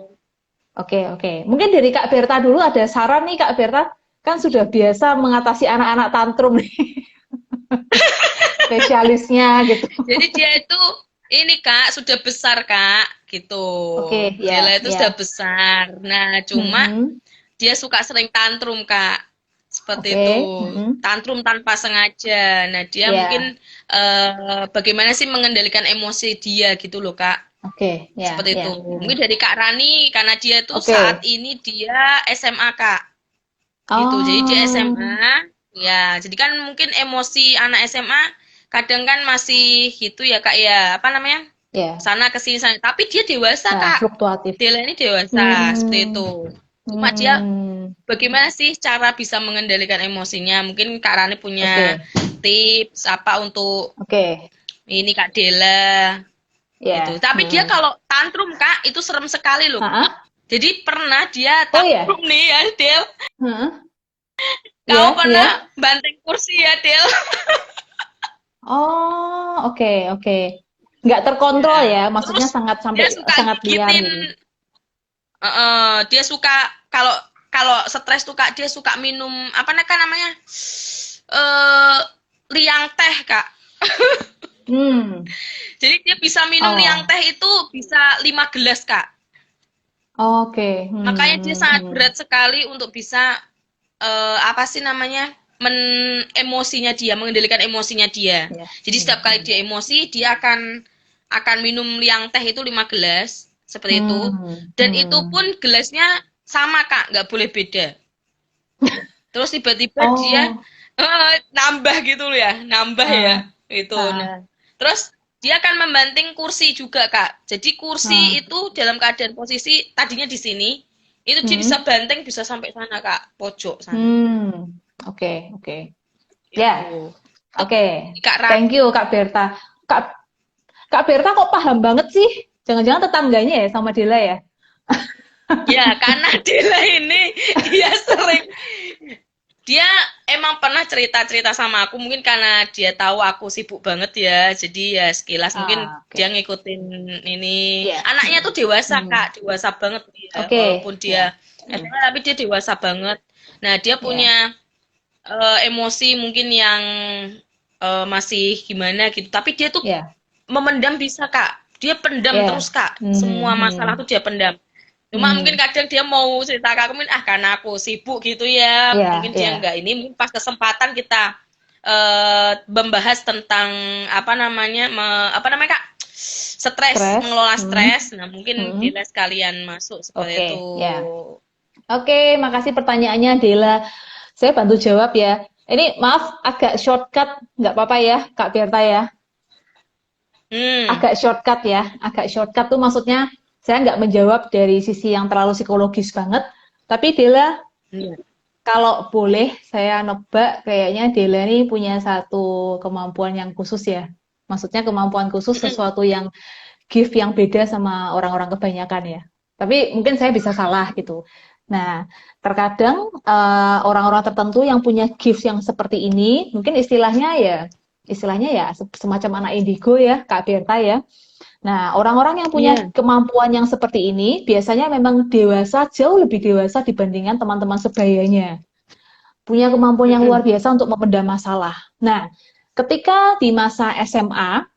Oke. Mungkin dari Kak Berta dulu ada saran nih Kak Berta, kan sudah biasa mengatasi anak-anak tantrum nih, spesialisnya gitu. Jadi dia itu ini Kak sudah besar Kak gitu. Oke, Dela ya, itu sudah ya. besar. Nah, cuma Mm-mm. dia suka sering tantrum Kak. Seperti itu. Oke, mm-mm. Tantrum tanpa sengaja. Nah, dia Ya, mungkin bagaimana sih mengendalikan emosi dia gitu loh Kak. oke, ya, Seperti itu. ya. Mungkin Mm. dari Kak Rani karena dia tuh saat Oke. ini dia SMA Kak. Gitu. Jadi dia Oh, SMA, ya. Jadi kan mungkin emosi anak SMA kadang kan masih gitu ya Kak ya. Apa namanya? ya. Sana ke sini sana. Tapi dia dewasa Nah, Kak. fluktuatif. Dela ini dewasa seperti Hmm, itu. Cuma dia hmm. bagaimana sih cara bisa mengendalikan emosinya? Mungkin Kak Rani punya Oke, tips apa untuk oke. ini Kak Dela gitu. Ya. Tapi dia Hmm. kalau tantrum Kak itu serem sekali loh. Ah, Jadi pernah dia oh ya. tantrum nih ya Del. Heeh. Kau Ya, pernah ya. banteng kursi ya Del? Oh, oke. Nggak terkontrol Ya. ya, maksudnya Terus sangat sampai dia suka sangat liar gigitin, gitu. dia suka kalau kalau stres tuh Kak dia suka minum apa namanya? Eh liang teh Kak. Hmm. Jadi dia bisa minum liang Oh, teh itu bisa 5 gelas Kak. oke. Makanya dia sangat Hmm. berat sekali untuk bisa apa sih namanya? Emosinya dia, mengendalikan emosinya dia. Ya, Jadi ya, setiap kali ya. dia emosi, dia akan minum liang teh itu 5 gelas, seperti itu. Hmm. Dan itu pun Hmm. gelasnya sama Kak, nggak boleh beda. Terus tiba-tiba dia Oh, nambah gitu loh ya, nambah ya, ah, itu. ah, Nah, terus dia akan membanting kursi juga Kak. Jadi kursi ah. itu dalam keadaan posisi tadinya di sini, itu dia bisa Hmm. banting bisa sampai sana Kak, pojok sana. Hmm. Oke. Ya, Itu. Terus oke. Kak Ran, Thank you, Kak Berta. Kak, Kak Berta kok paham banget sih? Jangan-jangan tetangganya ya sama Dela ya? ya karena Dila ini dia sering dia emang pernah cerita-cerita sama aku mungkin karena dia tahu aku sibuk banget ya jadi ya sekilas mungkin Ah, dia oke. ngikutin ini Ya. anaknya tuh dewasa Hmm. Kak dewasa banget dia Oke, walaupun dia ya. SMA tapi dia dewasa banget nah dia Ya. punya emosi mungkin yang masih gimana gitu tapi dia tuh Ya. memendam bisa Kak dia pendam terus Ya. Kak Hmm. semua masalah tuh Hmm. dia pendam. Cuma mungkin Hmm. kadang dia mau cerita ke aku, mungkin karena aku sibuk gitu ya, Ya, mungkin dia ya. enggak ini, mungkin pas kesempatan kita membahas tentang apa namanya, apa namanya Kak, stres, Stres. mengelola Hmm. stres. Nah mungkin Hmm. Dila sekalian masuk seperti itu. Oke, ya. Oke, makasih pertanyaannya Dela. Saya bantu jawab ya. Ini maaf agak shortcut, nggak apa-apa ya, Kak Berta ya. Hmm, Agak shortcut tuh maksudnya saya nggak menjawab dari sisi yang terlalu psikologis banget. Tapi Dela, iya. kalau boleh saya nebak kayaknya Dela ini punya satu kemampuan yang khusus ya. Maksudnya kemampuan khusus Mm-mm. sesuatu yang gift yang beda sama orang-orang kebanyakan ya. Tapi mungkin saya bisa salah gitu. Nah, terkadang orang-orang tertentu yang punya gift yang seperti ini, mungkin istilahnya ya semacam anak indigo ya, Kak Berta ya. Nah, orang-orang yang punya Iya. kemampuan yang seperti ini biasanya memang dewasa, jauh lebih dewasa dibandingkan teman-teman sebayanya. Punya kemampuan yang luar Mm-mm. biasa untuk memendam masalah. Nah, ketika di masa SMA,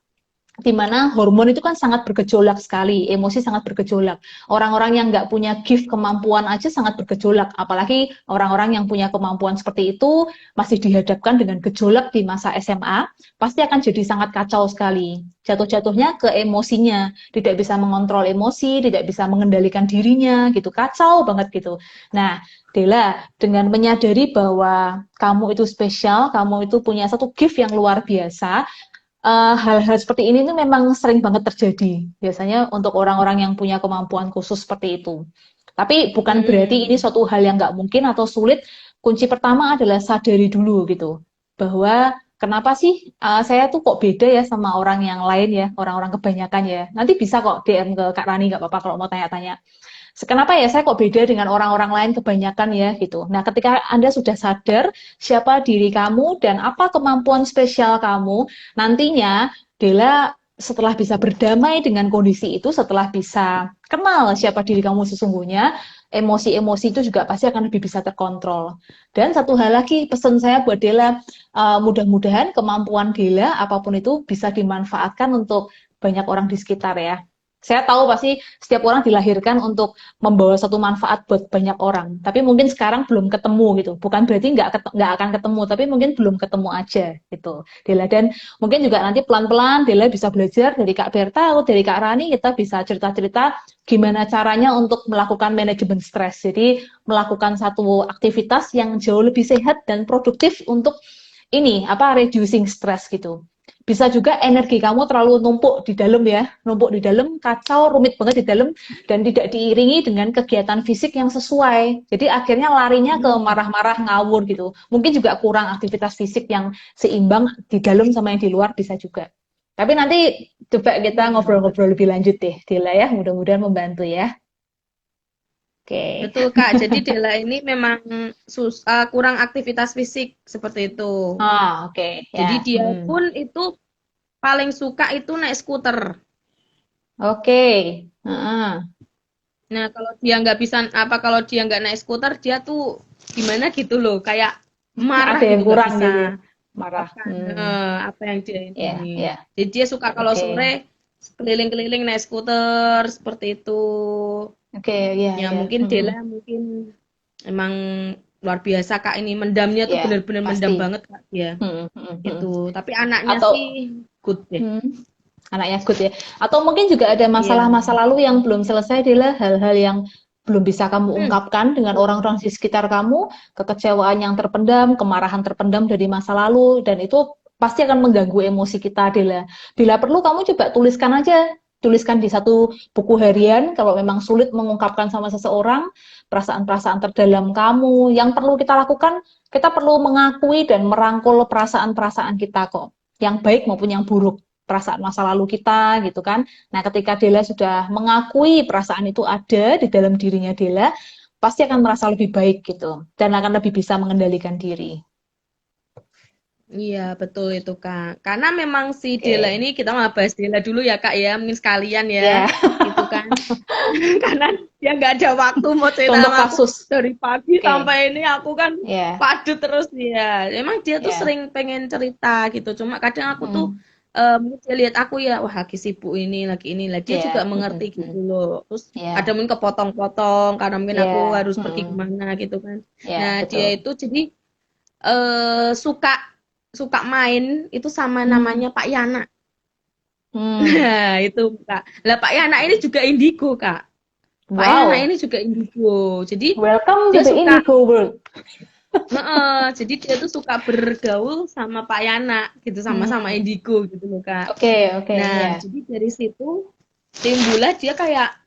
di mana hormon itu kan sangat bergejolak sekali, emosi sangat bergejolak. Orang-orang yang nggak punya gift kemampuan aja sangat bergejolak, apalagi orang-orang yang punya kemampuan seperti itu masih dihadapkan dengan gejolak di masa SMA, pasti akan jadi sangat kacau sekali. Jatuh-jatuhnya ke emosinya, tidak bisa mengontrol emosi, tidak bisa mengendalikan dirinya, gitu, kacau banget gitu. Nah, Dela, dengan menyadari bahwa kamu itu spesial, kamu itu punya satu gift yang luar biasa, hal-hal seperti ini tuh memang sering banget terjadi. Biasanya untuk orang-orang yang punya kemampuan khusus seperti itu. Tapi bukan berarti ini Mm-mm. suatu hal yang nggak mungkin atau sulit. Kunci pertama adalah sadari dulu gitu. Bahwa kenapa sih saya tuh kok beda ya sama orang yang lain ya, orang-orang kebanyakan ya. Nanti bisa kok DM ke Kak Rani nggak apa-apa kalau mau tanya-tanya. Kenapa ya saya kok beda dengan orang-orang lain kebanyakan ya gitu. Nah, ketika Anda sudah sadar siapa diri kamu dan apa kemampuan spesial kamu, nantinya Dela setelah bisa berdamai dengan kondisi itu, setelah bisa kenal siapa diri kamu sesungguhnya, emosi-emosi itu juga pasti akan lebih bisa terkontrol. Dan satu hal lagi, pesan saya buat Dela, mudah-mudahan kemampuan Dela, apapun itu, bisa dimanfaatkan untuk banyak orang di sekitar ya. Saya tahu pasti setiap orang dilahirkan untuk membawa satu manfaat buat banyak orang. Tapi mungkin sekarang belum ketemu gitu. Bukan berarti nggak akan ketemu, tapi mungkin belum ketemu aja gitu, Dela. Dan mungkin juga nanti pelan-pelan Dela bisa belajar dari Kak Berta atau dari Kak Rani, kita bisa cerita-cerita gimana caranya untuk melakukan manajemen stres. Jadi melakukan satu aktivitas yang jauh lebih sehat dan produktif untuk ini apa reducing stress gitu. Bisa juga energi kamu terlalu numpuk di dalam ya, numpuk di dalam, kacau, rumit banget di dalam, dan tidak diiringi dengan kegiatan fisik yang sesuai. Jadi akhirnya larinya ke marah-marah, ngawur gitu. Mungkin juga kurang aktivitas fisik yang seimbang di dalam sama yang di luar bisa juga. Tapi nanti coba kita ngobrol-ngobrol lebih lanjut deh, Dila ya. Mudah-mudahan membantu ya. Oke. Betul, Kak. Jadi Dela ini memang kurang aktivitas fisik seperti itu. Ah, oke Jadi ya. dia pun itu paling suka itu naik skuter. Oke. Heeh. Nah, kalau dia nggak bisa kalau dia nggak naik skuter, dia tuh gimana gitu loh, kayak marah Ada yang gitu, nggak kurang bisa gitu ya. Marah. makan apa yang dia Ya, ini. ya. Jadi dia suka kalau Oke. sore keliling-keliling naik skuter seperti itu. Oke, ya, Ya ya. mungkin Dela mungkin emang luar biasa Kak ini mendamnya tuh Ya, bener-bener mendam pasti. banget Kak dia. Hmm. Itu. Tapi anaknya Atau sih good deh. hmm, anaknya good ya. Atau mungkin juga ada Iya. masalah masa lalu yang belum selesai, adalah hal-hal yang belum bisa kamu Hmm. ungkapkan dengan orang-orang di sekitar kamu, kekecewaan yang terpendam, kemarahan terpendam dari masa lalu, dan itu pasti akan mengganggu emosi kita, Dela. Bila perlu kamu coba tuliskan aja, tuliskan di satu buku harian kalau memang sulit mengungkapkan sama seseorang perasaan-perasaan terdalam kamu. Yang perlu kita lakukan, kita perlu mengakui dan merangkul perasaan-perasaan kita kok, yang baik maupun yang buruk, perasaan masa lalu kita gitu kan. Nah, ketika Dela sudah mengakui perasaan itu ada di dalam dirinya Dela, pasti akan merasa lebih baik gitu dan akan lebih bisa mengendalikan diri. Iya, betul itu Kak. Karena memang si Dela Oke. ini kita mau bahas Dela dulu ya Kak ya, mungkin sekalian ya, Ya, gitu kan. Karena dia nggak ada waktu mau cerita contoh sama aku kasus. dari pagi Oke. sampai ini aku kan Ya, padat terus dia. Emang dia tuh ya. sering pengen cerita gitu, cuma kadang aku tuh Hmm. mungkin dia lihat aku ya, wah lagi sibuk ini, lagi ini lah. Dia juga Ya. mengerti gitu loh. Terus ada Ya. mungkin kepotong-potong karena mungkin aku Ya. harus pergi kemana gitu kan. Nah, Ya, dia betul. itu jadi suka suka main itu sama Hmm. namanya Pak Yana. Hmm. Nah, itu Kak. Lah Pak Yana ini juga indigo, Kak. Pak Yana Wow. ini juga indigo. Jadi Welcome to dia the suka Indigo world. jadi dia tuh suka bergaul sama Pak Yana gitu, sama-sama Hmm. indigo gitu loh, Kak. Oke, oke, Nah, ya. jadi dari situ timbullah dia kayak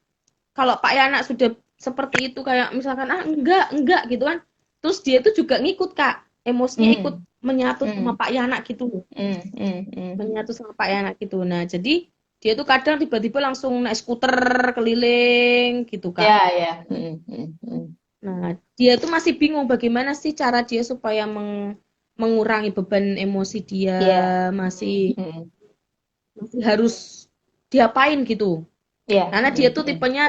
kalau Pak Yana sudah seperti itu kayak misalkan enggak gitu kan. Terus dia tuh juga ngikut, Kak. Emosinya ikut Hmm. menyatu sama Hmm. Pak Yana gitu loh. Hmm. Hmm. Hmm. Menyatu sama Pak Yana gitu. Nah, jadi dia tuh kadang tiba-tiba langsung naik skuter keliling gitu, Kak. Ya, ya. Hmm. Hmm. Hmm. Nah, dia tuh masih bingung bagaimana sih cara dia supaya mengurangi beban emosi dia, Ya. masih Hmm. Hmm. masih harus diapain gitu. Ya. Karena dia Hmm. tuh Hmm. tipenya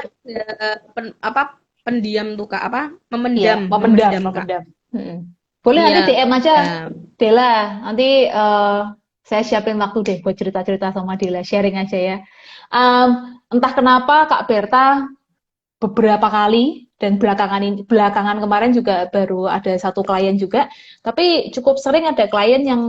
apa pendiam tuh, Kak, apa? Iya, Memendam, memendam, memendam, Kak. memendam. Mm-mm. Boleh nanti Iya. DM aja, Nah, Dela. Nanti saya siapin waktu deh buat cerita-cerita sama Dela, sharing aja ya. Em, Entah kenapa Kak Berta beberapa kali dan belakangan kemarin juga baru ada satu klien juga, tapi cukup sering ada klien yang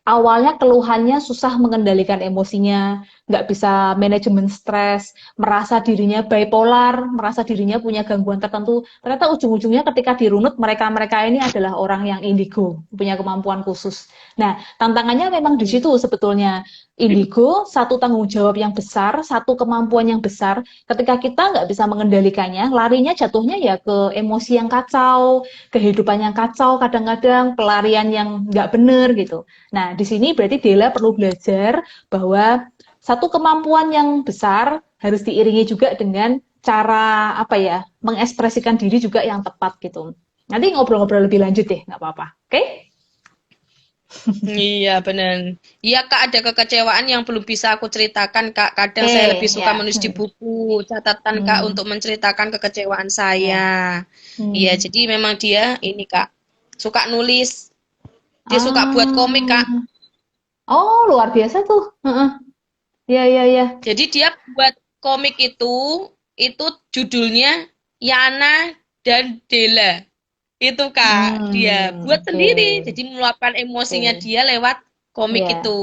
awalnya keluhannya susah mengendalikan emosinya, nggak bisa manajemen stres, merasa dirinya bipolar, merasa dirinya punya gangguan tertentu. Ternyata ujung-ujungnya ketika dirunut, mereka-mereka ini adalah orang yang indigo, punya kemampuan khusus. Nah, tantangannya memang di situ sebetulnya. Indigo, satu tanggung jawab yang besar, satu kemampuan yang besar. Ketika kita nggak bisa mengendalikannya, larinya jatuhnya ya ke emosi yang kacau, kehidupan yang kacau, kadang-kadang pelarian yang nggak bener gitu. Nah, di sini berarti Dela perlu belajar bahwa satu kemampuan yang besar harus diiringi juga dengan cara apa ya, mengekspresikan diri juga yang tepat gitu. Nanti ngobrol-ngobrol lebih lanjut deh, nggak apa-apa. Oke? Okay? Iya, benar. Iya, Kak, ada kekecewaan yang belum bisa aku ceritakan, Kak. Kadang Oke, saya lebih suka ya. menulis di buku catatan, Kak, Hmm, untuk menceritakan kekecewaan ya. saya. Iya, Hmm. jadi memang dia ini, Kak, suka nulis. Dia suka buat komik, Kak. Ah. Oh, luar biasa tuh. Heeh. Ya, ya, ya. Jadi dia buat komik itu judulnya Yana dan Della. Itu, Kak, dia buat Oke. sendiri. Jadi meluapkan emosinya Oke. dia lewat komik Ya, itu.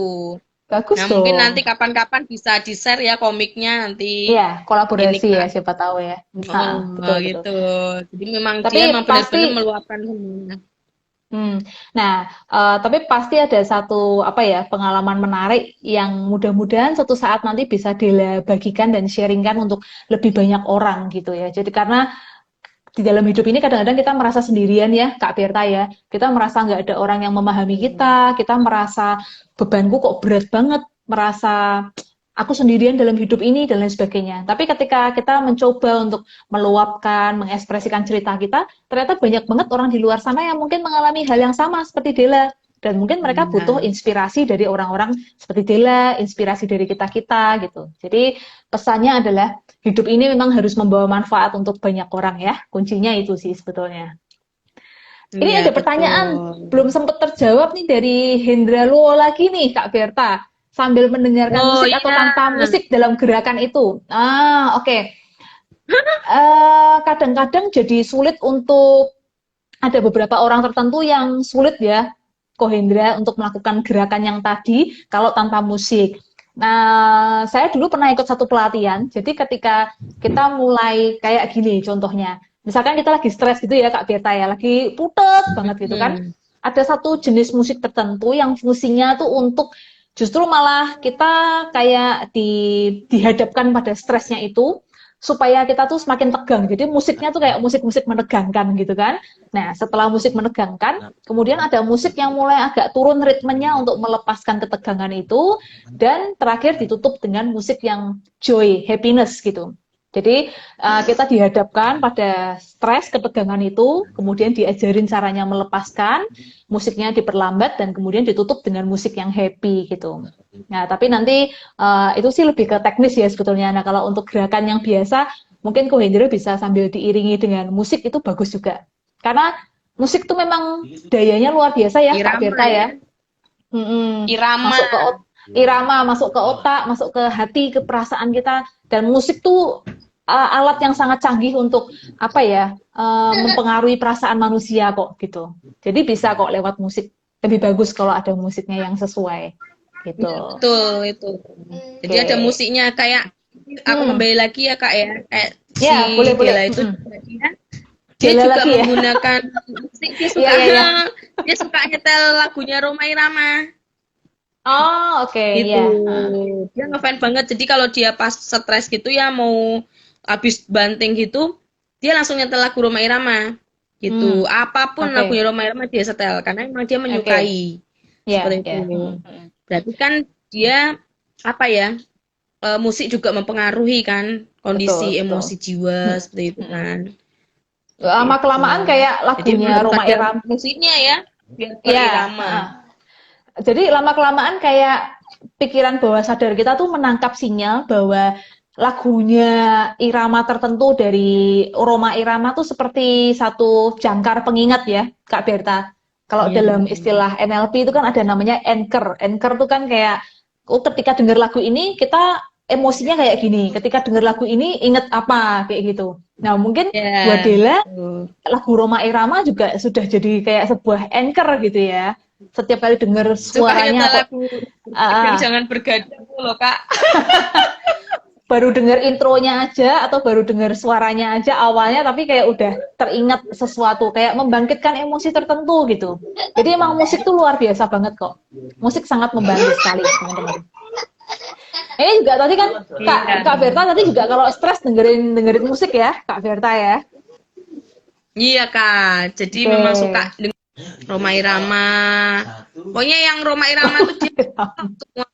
bagus Nah, mungkin dong. nanti kapan-kapan bisa di-share ya komiknya nanti. Iya, Ini kolaborasi ya, Kak. siapa tahu ya. Oh, Betul, betul. gitu. Jadi memang dia Tapi memang pasti benar-benar meluapkan semuanya. Nah, tapi pasti ada satu apa ya pengalaman menarik yang mudah-mudahan suatu saat nanti bisa Dela bagikan dan sharingkan untuk lebih banyak orang gitu ya. Jadi karena di dalam hidup ini kadang-kadang kita merasa sendirian ya, Kak Berta ya. Kita merasa nggak ada orang yang memahami kita merasa bebanku kok berat banget, merasa aku sendirian dalam hidup ini dan lain sebagainya. Tapi ketika kita mencoba untuk meluapkan, mengekspresikan cerita kita, ternyata banyak banget orang di luar sana yang mungkin mengalami hal yang sama seperti Dela. Dan mungkin mereka butuh Iya. inspirasi dari orang-orang seperti Dela, inspirasi dari kita-kita gitu. Jadi pesannya adalah hidup ini memang harus membawa manfaat untuk banyak orang ya. Kuncinya itu sih sebetulnya. Ini Iya, ada pertanyaan betul. belum sempat terjawab nih dari Hendra Luo lagi nih Kak Berta. Sambil mendengarkan Oh musik atau iya. tanpa musik dalam gerakan itu. Oke. Okay. Kadang-kadang jadi sulit untuk ada beberapa orang tertentu yang sulit ya, Kohendra, untuk melakukan gerakan yang tadi kalau tanpa musik. Nah, saya dulu pernah ikut satu pelatihan. Jadi ketika kita mulai kayak gini contohnya. Misalkan kita lagi stres gitu ya Kak Berta ya, lagi putet banget gitu kan. Hmm. Ada satu jenis musik tertentu yang fungsinya tuh untuk justru malah kita kayak dihadapkan pada stresnya itu supaya kita tuh semakin tegang. Jadi musiknya tuh kayak musik-musik menegangkan gitu kan. Nah, setelah musik menegangkan, kemudian ada musik yang mulai agak turun ritmenya untuk melepaskan ketegangan itu, dan terakhir ditutup dengan musik yang joy, happiness gitu. Jadi kita dihadapkan pada stres, ketegangan itu, kemudian diajarin caranya melepaskan, musiknya diperlambat, dan kemudian ditutup dengan musik yang happy gitu. Nah, tapi nanti itu sih lebih ke teknis ya sebetulnya. Nah, kalau untuk gerakan yang biasa, mungkin Kohendra bisa sambil diiringi dengan musik itu bagus juga. Karena musik tuh memang dayanya luar biasa ya, Kak Irama Berta ya. ya. Irama. Masuk ke irama, masuk ke otak, masuk ke hati, ke perasaan kita. Dan musik tuh alat yang sangat canggih untuk apa ya, mempengaruhi perasaan manusia kok gitu. Jadi bisa kok lewat musik. Lebih bagus kalau ada musiknya yang sesuai Iya, gitu. betul itu. Jadi ada Oke. musiknya kayak aku Hmm. kembali lagi ya Kak ya. Kayak si Ya, boleh boleh. Dela itu juga dia Bela juga lagi ya. menggunakan musik dia Iya suka iya iya. dia suka nyetel lagunya Rhoma Irama Oh, oke gitu. ya. Dia ngefans banget. Jadi kalau dia pas stres gitu ya mau habis banting gitu, dia langsung nyetel lagu Rhoma Irama gitu. Hmm. Apapun Oke. lagunya Rhoma Irama dia setel karena memang dia Oke. menyukai Ya, seperti itu. ya. Berarti kan dia apa ya? Musik juga mempengaruhi kan Betul, kondisi betul. emosi jiwa seperti itu kan. Seperti Lama itu. kelamaan kayak Jadi memang lagunya harus Roma ada Irama. musiknya ya biar Ya, berirama. jadi lama kelamaan kayak pikiran bawah sadar kita tuh menangkap sinyal bahwa lagunya irama tertentu dari Roma Irama tuh seperti satu jangkar pengingat ya, Kak Berta. Kalau Iya. dalam istilah NLP itu kan ada namanya anchor. Anchor tuh kan kayak, oh ketika dengar lagu ini kita emosinya kayak gini. Ketika dengar lagu ini inget apa kayak gitu. Nah mungkin buat Ya, Dela betul. lagu Roma Irama juga sudah jadi kayak sebuah anchor gitu ya. Setiap kali dengar Suka suaranya nyetel kok lagu Gadang ah, Jangan Bergadang tuh loh, Kak. baru dengar intronya aja atau baru dengar suaranya aja awalnya tapi kayak udah teringat sesuatu kayak membangkitkan emosi tertentu gitu. Jadi emang musik tuh luar biasa banget kok. Musik sangat membantu sekali teman-teman. Ini juga tadi kan Iya. Kak Berta tadi juga kalau stres dengerin dengerin musik ya Kak Berta ya. Iya, Kak. Jadi Oke. memang suka dengan Rhoma Irama. Pokoknya yang Rhoma Irama tuh dia semua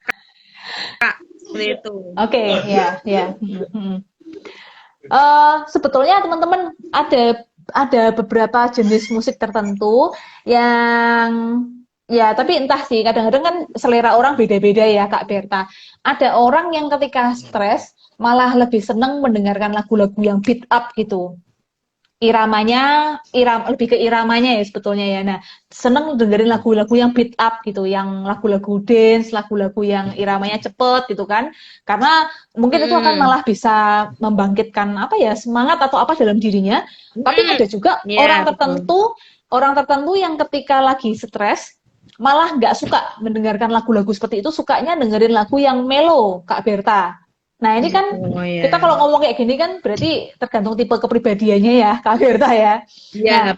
Kak. Seperti itu. Oke, ya, ya. Sebetulnya teman-teman ada beberapa jenis musik tertentu yang Ya, tapi entah sih, kadang-kadang kan selera orang beda-beda ya, Kak Berta. Ada orang yang ketika stres malah lebih seneng mendengarkan lagu-lagu yang beat up gitu. Lebih ke iramanya ya sebetulnya ya. Nah, seneng dengerin lagu-lagu yang beat up gitu, yang lagu-lagu dance, lagu-lagu yang iramanya cepet gitu kan. Karena mungkin itu akan Hmm, malah bisa membangkitkan apa ya, semangat atau apa dalam dirinya. Tapi hmm, ada juga ya betul. orang tertentu yang ketika lagi stres malah nggak suka mendengarkan lagu-lagu seperti itu, sukanya dengerin lagu yang mellow, Kak Berta. Nah, ini kan Oh kita ya, kalau ngomong kayak gini kan berarti tergantung tipe kepribadiannya ya, Kak Firta ya. ya Nah,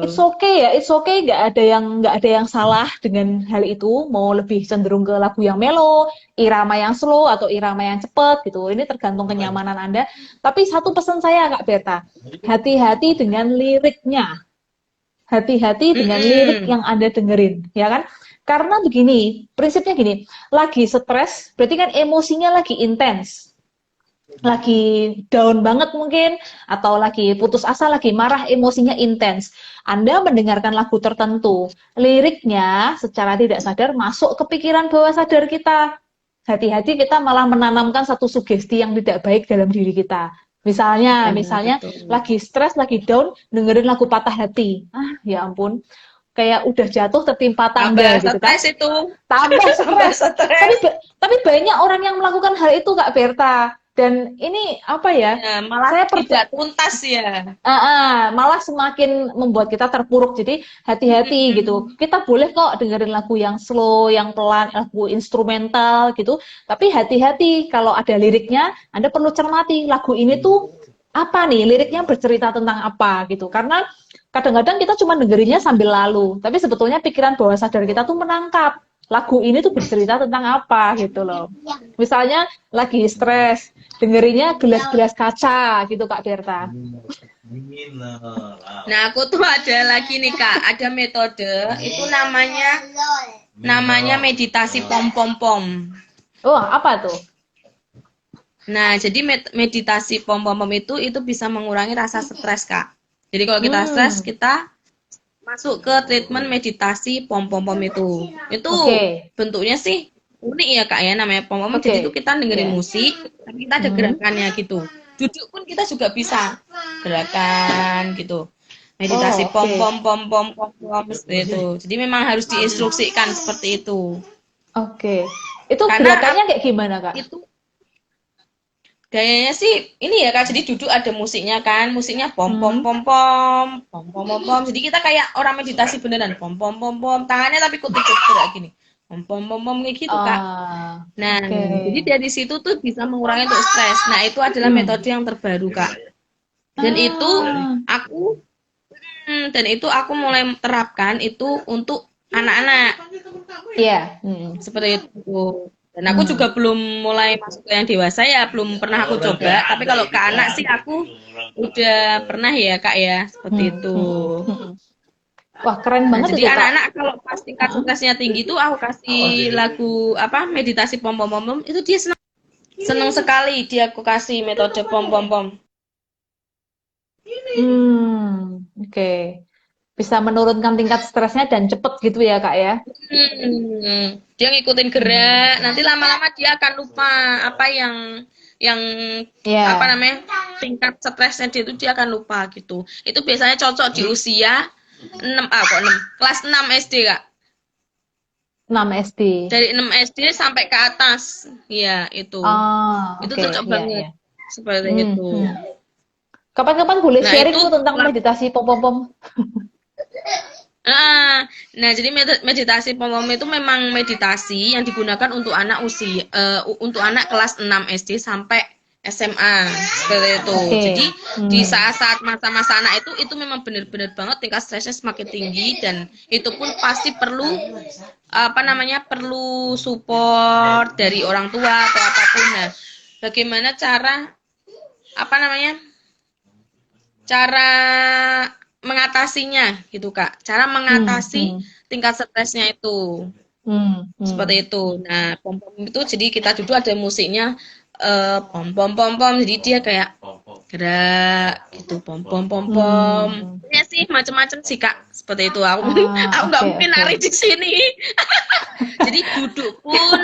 it's betul. okay ya, it's okay, nggak ada yang salah dengan hal itu. Mau lebih cenderung ke lagu yang mellow, irama yang slow atau irama yang cepet gitu. Ini tergantung kenyamanan Anda. Tapi satu pesan saya Kak Berta, hati-hati dengan liriknya. Hati-hati dengan lirik Mm-mm. yang Anda dengerin, ya kan? Karena begini, prinsipnya gini, lagi stres, berarti kan emosinya lagi intens, lagi down banget mungkin, atau lagi putus asa, lagi marah, emosinya intens. Anda mendengarkan lagu tertentu, liriknya secara tidak sadar masuk ke pikiran bawah sadar kita. Hati-hati kita malah menanamkan satu sugesti yang tidak baik dalam diri kita. Misalnya, Ya misalnya betul. lagi stres, lagi down, dengerin lagu patah hati. Ah, ya ampun, kayak udah jatuh tertimpa Tambah tangga gitu kan. stres itu. Tambah Tambah stres. Tapi stres. tapi banyak orang yang melakukan hal itu Kak Berta. Dan ini apa ya? Ya, malah Saya tidak percaya tuntas ya. malah semakin membuat kita terpuruk. Jadi hati-hati gitu. Mm-mm. Kita boleh kok dengerin lagu yang slow, yang pelan, lagu instrumental gitu. Tapi hati-hati kalau ada liriknya, Anda perlu cermati lagu ini tuh apa nih, liriknya bercerita tentang apa gitu. Karena kadang-kadang kita cuma dengerinnya sambil lalu, tapi sebetulnya pikiran bawah sadar kita tuh menangkap lagu ini tuh bercerita tentang apa gitu loh. Misalnya lagi stres, dengerinnya gelas-gelas kaca gitu Kak Berta. Nah, aku tuh ada lagi nih Kak, ada metode itu namanya meditasi pom pom pom. Oh, apa tuh? Nah, jadi meditasi pom pom pom itu bisa mengurangi rasa stres Kak. Jadi kalau kita stres, Hmm, kita masuk ke treatment meditasi pom pom pom itu. Itu oke, bentuknya sih unik ya Kak ya, namanya pom pom. Jadi itu oke, kita dengerin ya. musik, tapi kita ada Hmm. gerakannya gitu. Duduk pun kita juga bisa gerakan gitu. Meditasi Oh, pom oke, pom pom pom pom pom seperti itu. Jadi memang harus diinstruksikan seperti itu. oke. Itu Karena gerakannya kayak gimana Kak? itu gayanya sih ini ya Kak, jadi duduk ada musiknya kan, musiknya pom pom Hmm. pom pom pom pom pom pom. Jadi kita kayak orang meditasi beneran pom pom pom pom, tangannya tapi ikut-ikut gerak gini. Pom pom pom pom kayak gitu Kak. Nah, Oke. jadi dari situ tuh bisa mengurangi untuk stres. Nah, itu adalah Hmm. metode yang terbaru Kak. Dan itu Ah, aku dan itu aku mulai terapkan itu untuk anak-anak iya. Hmm. seperti itu. Dan aku Hmm. juga belum mulai masuk ke yang dewasa ya, belum pernah aku coba. Tapi kalau ke anak sih aku udah pernah ya Kak ya, seperti Hmm. itu. Hmm. Hmm. Wah, keren Nah, banget jadi itu Kak. anak-anak kalau pas tingkat Heeh. stresnya tinggi tuh aku kasih lagu apa meditasi pom pom pom pom, itu dia senang senang sekali dia aku kasih metode pom pom pom. Oke. Bisa menurunkan tingkat stresnya dan cepet gitu ya Kak ya. Dia ngikutin gerak, Hmm. nanti lama-lama dia akan lupa apa yang apa Ya, namanya tingkat stresnya dia itu dia akan lupa gitu. Itu biasanya cocok di usia 6 kok 6 kelas 6 SD Kak. 6 SD. Dari 6 SD sampai ke atas. Iya, itu. Ah, Itu oke, cocok ya, banget ya. seperti Hmm, itu. hmm. Kapan-kapan boleh Nah, sharing itu tuh tentang meditasi pom-pom-pom. nah jadi meditasi pom pom itu memang meditasi yang digunakan untuk anak usia untuk anak kelas 6 SD sampai SMA seperti itu. Oke. Jadi di Hmm. saat-saat masa-masa anak itu memang benar-benar banget tingkat stresnya semakin tinggi dan itu pun pasti perlu apa namanya perlu support dari orang tua atau apapun. Nah, bagaimana cara apa namanya cara mengatasinya gitu Kak. Cara Hmm, mengatasi hmm, tingkat stresnya itu. hmm, Seperti hmm. itu. Nah, pom-pom itu jadi kita duduk ada musiknya pom pom pom pom. Jadi dia kayak gerak gitu, pom pom pom pom. Hmm. Ya sih macam-macam sih Kak, seperti itu. Aku Ah, aku nggak oke, mungkin oke. nari di sini. Jadi duduk pun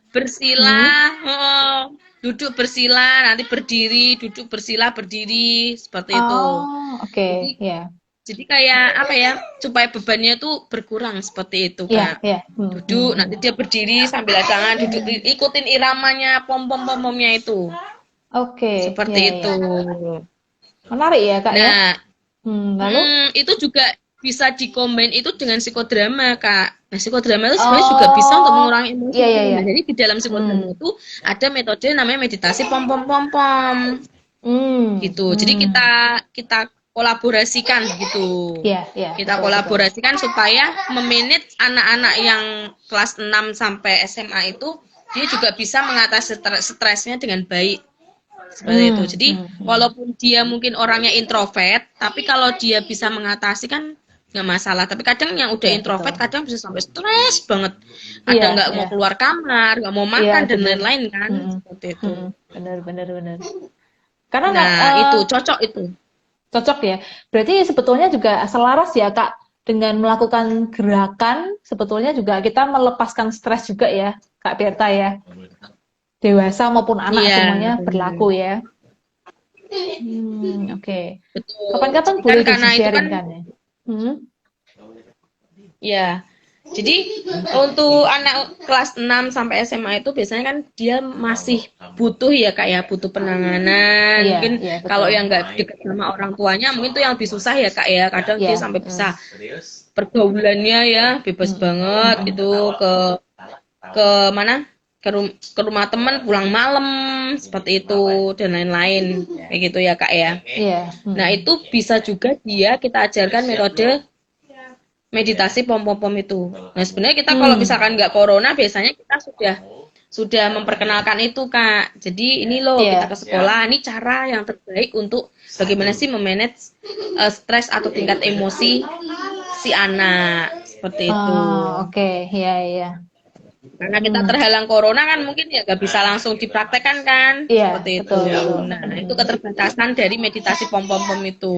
bersila, Hmm. duduk bersila, nanti berdiri, duduk bersila, berdiri, seperti itu. Oh, oke, Jadi ya. jadi kayak apa ya, supaya bebannya tuh berkurang seperti itu Iya, Kak. iya. Duduk, nanti dia berdiri sambil tangan duduk, ikutin iramanya pom pom pom pomnya itu. Oke, Seperti ya, itu. ya. Menarik ya, Kak ya. Nah, Lalu? itu juga bisa dikombin itu dengan psikodrama, Kak. Nah, psikodrama itu sebenarnya juga bisa untuk Oh, mengurangi emosi iya, iya, tuh. iya. Nah, jadi di dalam psikodrama Hmm, itu ada metode namanya meditasi pom pom pom pom hmm, gitu. Jadi kita hmm. kita kolaborasikan gitu. Iya, iya, Kita betul, betul. kolaborasikan supaya memanage anak-anak yang kelas 6 sampai SMA itu dia juga bisa mengatasi stresnya dengan baik. Seperti itu. Hmm, Jadi hmm, hmm. walaupun dia mungkin orangnya introvert, tapi kalau dia bisa mengatasi kan nggak masalah. Tapi kadang yang udah Iya, introvert betul. kadang bisa sampai stres banget. Iya, Kadang nggak iya. mau keluar kamar, nggak mau Iya, makan dan benar. lain-lain kan. Hmm, Seperti itu. hmm. Benar, benar, benar. Karena nggak Nah, itu cocok itu. cocok ya. Berarti sebetulnya juga selaras ya, Kak, dengan melakukan gerakan, sebetulnya juga kita melepaskan stres juga ya, Kak Berta ya. Dewasa maupun anak Iya, semuanya berlaku benar. ya. Oke. Betul. Kapan-kapan Jadi kan boleh karena itu kan di-sharing-kan ya. Hmm? ya. Jadi untuk anak kelas 6 sampai SMA itu biasanya kan dia masih butuh ya Kak ya, butuh penanganan. Iya, Mungkin iya kalau betul. yang nggak dekat sama orang tuanya mungkin itu yang lebih susah ya Kak ya. Kadang dia Iya, sampai bisa pergaulannya ya bebas banget itu ke mana? Ke rumah teman pulang malam seperti itu dan lain-lain kayak gitu ya Kak ya. iya. Nah, itu bisa juga kita ajarkan metode meditasi pom-pom-pom itu. Nah, sebenarnya kita kalau Hmm, misalkan nggak corona, biasanya kita sudah memperkenalkan itu, Kak. Jadi ini loh kita iya. ke sekolah, ini cara yang terbaik untuk bagaimana sih memanage stres atau tingkat emosi si anak seperti itu. Oke, iya, iya. Karena kita Hmm, terhalang corona kan mungkin ya nggak bisa langsung dipraktekkan kan, iya, seperti itu. betul, betul. Nah, itu keterbatasan dari meditasi pom-pom-pom itu.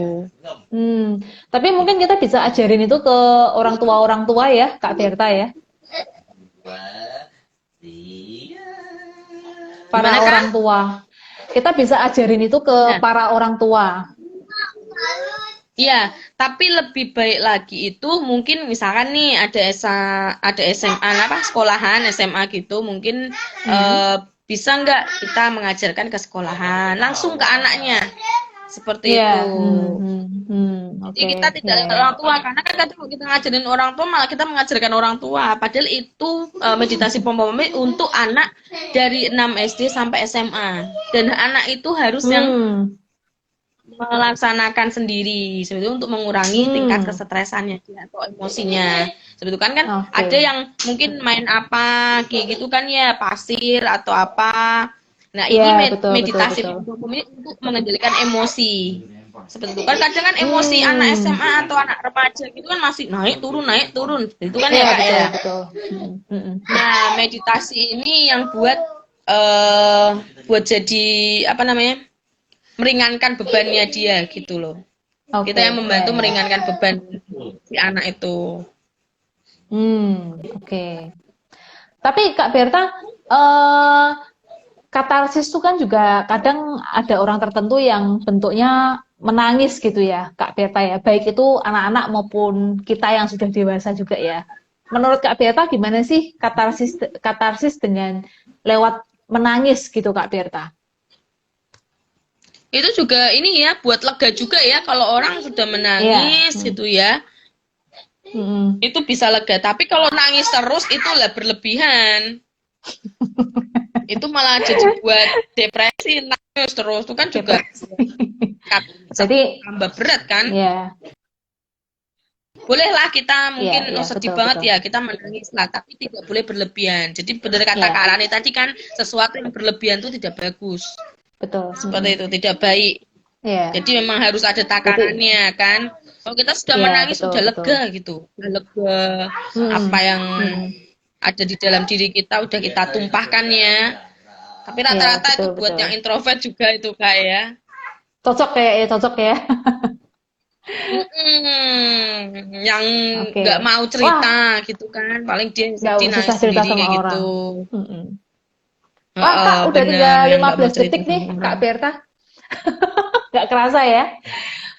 Tapi mungkin kita bisa ajarin itu ke orang tua ya, Kak Berta ya. Para Gimana, orang Kak? tua. Kita bisa ajarin itu ke Nah, para orang tua. iya, tapi lebih baik lagi itu mungkin misalkan nih ada SMA apa sekolahan SMA gitu mungkin Hmm. bisa nggak kita mengajarkan ke sekolahan langsung ke anaknya seperti Iya, itu. Jadi oke, kita ya, tidak ya. orang tua karena kan kadang kita ngajarin orang tua malah kita mengajarkan orang tua padahal itu meditasi pom-pom untuk anak dari 6 SD sampai SMA dan anak itu harus yang Hmm, melaksanakan sendiri seperti itu untuk mengurangi tingkat hmm, kesetresannya dia atau emosinya seperti itu kan ada oke. yang mungkin main apa kayak gitu kan ya pasir atau apa nah Iya, ini betul, betul, meditasi betul. ini untuk mengendalikan emosi seperti itu kan kadang kan emosi anak Hmm, SMA atau anak remaja gitu kan masih naik turun itu kan ya iya, Kak betul, ya. betul. Nah meditasi ini yang buat jadi apa namanya meringankan bebannya dia gitu loh. Kita yang Oke, ya, membantu ya. meringankan beban si anak itu. Oke. Tapi Kak Berta, eh katarsis itu kan juga kadang ada orang tertentu yang bentuknya menangis gitu ya, Kak Berta ya. Baik itu anak-anak maupun kita yang sudah dewasa juga ya. Menurut Kak Berta gimana sih katarsis katarsis dengan lewat menangis gitu Kak Berta? Itu juga ini ya buat lega juga ya kalau orang sudah Iya. menangis gitu ya. Mm. Itu bisa lega, tapi kalau nangis terus itulah berlebihan. Itu malah jadi buat depresi nangis terus itu kan juga Depresi. Berarti tambah berat kan. ya, Bolehlah kita iya, mungkin iya, sedih betul, banget betul. ya kita menangis lah tapi tidak boleh berlebihan jadi benar kata Ya, Kak Rani tadi kan sesuatu yang berlebihan itu tidak bagus betul. seperti itu tidak baik. Iya. Jadi memang harus ada Berarti takarannya kan. Kalau kita sudah iya, menangis betul, sudah betul. lega gitu, udah lega apa Mm, yang mm. ada di dalam diri kita udah kita tumpahkan ya. Tapi Iya, rata-rata itu betul, buat betul. yang introvert juga itu Kak ya. Cocok ya. Yang Oke. nggak mau Wah, cerita gitu kan, paling dia nggak sedih susah nangis cerita sendiri sama kayak gitu. orang. Mm-mm. Wah, Kak, udah Bener, tinggal yang nggak mau 15 cerita detik nih, sama Kak orang. Berta. Nggak kerasa ya.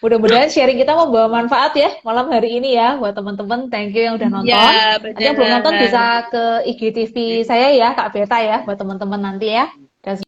Mudah-mudahan sharing kita membawa manfaat ya malam hari ini ya buat teman-teman. Thank you yang udah Iya, nonton. Nanti yang belum nonton bener. bisa ke IGTV saya ya, Kak Berta ya, buat teman-teman nanti ya. Dan